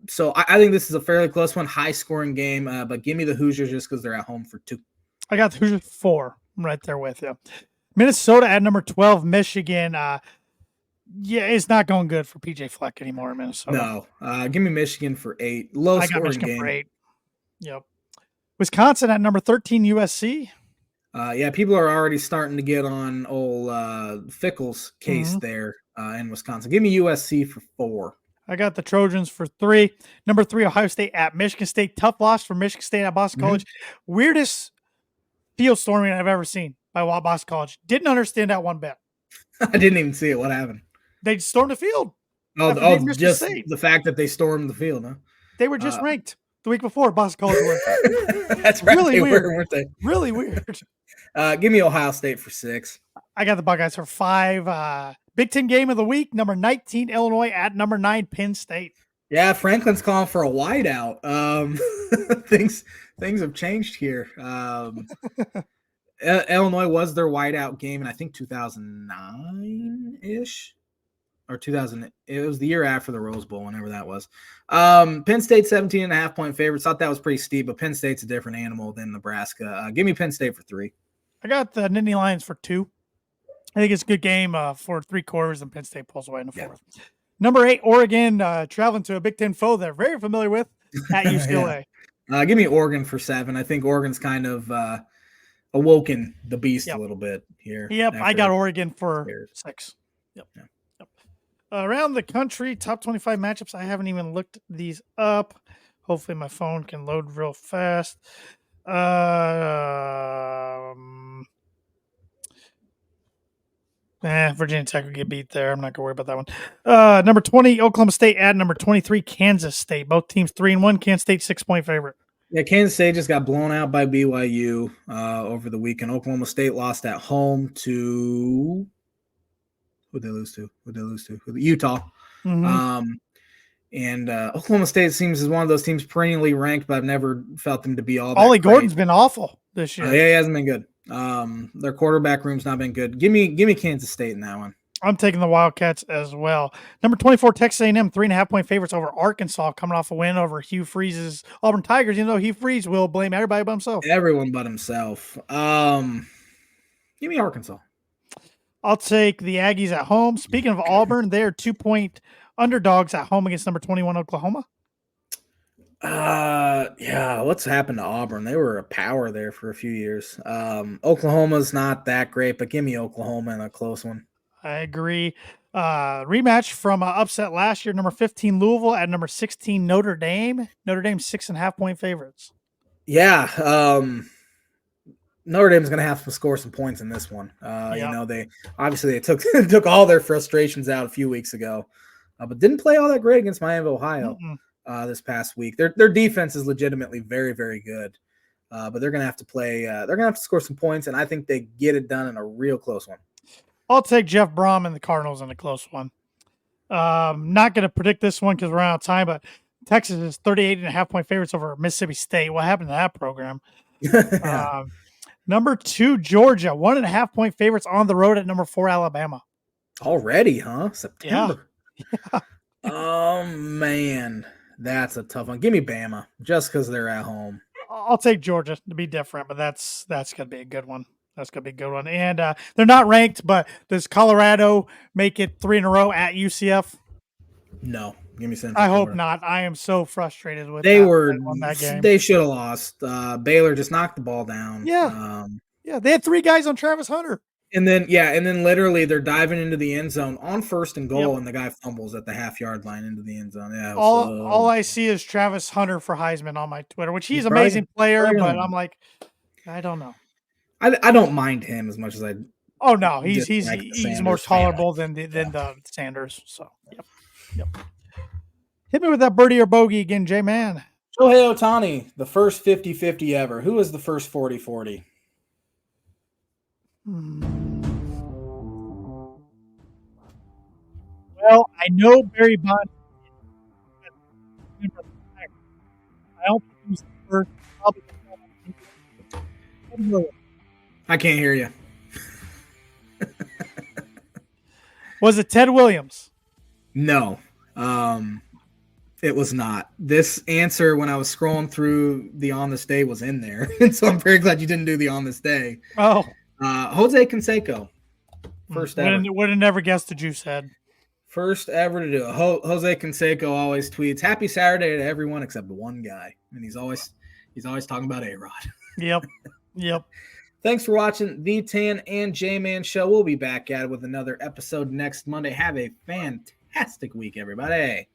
So I think this is a fairly close one, high-scoring game. But give me the Hoosiers just because they're at home for 2. I got the Hoosiers 4. I'm right there with you. Minnesota at number 12, Michigan. Yeah, it's not going good for PJ Fleck anymore in Minnesota. No. Give me Michigan for 8. Low I got scoring Michigan for game. 8. Yep. Wisconsin at number 13, USC. Yeah, people are already starting to get on old Fickle's case there in Wisconsin. Give me USC for 4. I got the Trojans for 3. Number 3, Ohio State at Michigan State. Tough loss for Michigan State at Boston College. Weirdest field storming I've ever seen by Boston College. Didn't understand that one bit. I didn't even see it. What happened? They stormed the field. Just the fact that they stormed the field, huh? They were just ranked the week before Boston College were. That's right. Really weird, weren't they? Really weird. Give me Ohio State for 6. I got the Buckeyes for 5. Big Ten game of the week, number 19, Illinois at number 9, Penn State. Yeah, Franklin's calling for a whiteout. Things have changed here. Illinois was their whiteout game in, I think, 2009-ish. Or 2000, it was the year after the Rose Bowl, whenever that was. Penn State 17.5-point favorites. Thought that was pretty steep, but Penn State's a different animal than Nebraska. Give me Penn State for 3. I got the Nittany Lions for 2. I think it's a good game for 3 quarters, and Penn State pulls away in the 4th. Number 8, Oregon, traveling to a Big Ten foe they're very familiar with at UCLA. Give me Oregon for 7. I think Oregon's kind of awoken the beast a little bit here. Yep, I got Oregon for 6. Yep. Around the country, top 25 matchups. I haven't even looked these up. Hopefully my phone can load real fast. Virginia Tech will get beat there. I'm not going to worry about that one. Number 20, Oklahoma State at number 23, Kansas State. Both teams 3-1. Kansas State 6-point favorite. Yeah, Kansas State just got blown out by BYU over the weekend. Oklahoma State lost at home to – who'd they lose to? Utah. And Oklahoma State seems is one of those teams perennially ranked, but I've never felt them to be all that Ollie great. Gordon's been awful this year. Yeah, he hasn't been good. Their quarterback room's not been good. Give me Kansas State in that one. I'm taking the Wildcats as well. Number 24, Texas A&M, 3.5-point favorites over Arkansas, coming off a win over Hugh Freeze's Auburn Tigers. Even though Hugh Freeze will blame everybody but himself. Everyone but himself. Give me Arkansas. I'll take the Aggies at home. Speaking of Auburn, they're 2-point underdogs at home against number 21 Oklahoma. What's happened to Auburn? They were a power there for a few years. Oklahoma's not that great, but give me Oklahoma in a close one. I agree. Rematch from upset last year, number 15 Louisville at number 16 Notre Dame. Notre Dame 6.5-point favorites. Yeah, Notre Dame's going to have to score some points in this one. You know, they took all their frustrations out a few weeks ago, but didn't play all that great against Miami of Ohio this past week. Their defense is legitimately very, very good, but they're going to have to play. They're going to have to score some points, and I think they get it done in a real close one. I'll take Jeff Brom and the Cardinals in a close one. Not going to predict this one because we're out of time, but Texas is 38.5-point favorites over Mississippi State. What happened to that program? Number 2, Georgia, 1.5-point favorites on the road at number 4, Alabama. Already, huh? September. Yeah. Oh, man. That's a tough one. Give me Bama just because they're at home. I'll take Georgia to be different, but that's going to be a good one. That's going to be a good one. And they're not ranked, but does Colorado make it 3 in a row at UCF? No. Give me Central I hope Florida. not. I am so frustrated with that game. They should have lost. Baylor just knocked the ball down. Yeah. They had 3 guys on Travis Hunter. And then literally they're diving into the end zone on 1st and goal, and the guy fumbles at the half-yard line into the end zone. Yeah. All I see is Travis Hunter for Heisman on my Twitter, which he's an amazing player, but I'm like, I don't know. I don't mind him as much as I. Oh no, he's more tolerable than the Sanders. So yep. Hit me with that birdie or bogey again, J-Man. Shohei Ohtani, the first 50-50 ever. Who was the first 40-40? Well, I know Barry Bonds. I don't think he was the first. I can't hear you. Was it Ted Williams? No, it was not. This answer, when I was scrolling through the On This Day, was in there. And so I'm very glad you didn't do the On This Day. Oh. Jose Canseco. First ever. Would have never guessed the Juice Head. First ever to do it. Jose Canseco always tweets "Happy Saturday" to everyone except one guy, and he's always talking about A-Rod. Yep. Thanks for watching the Tan and J-Man Show. We'll be back at it with another episode next Monday. Have a fantastic week, everybody.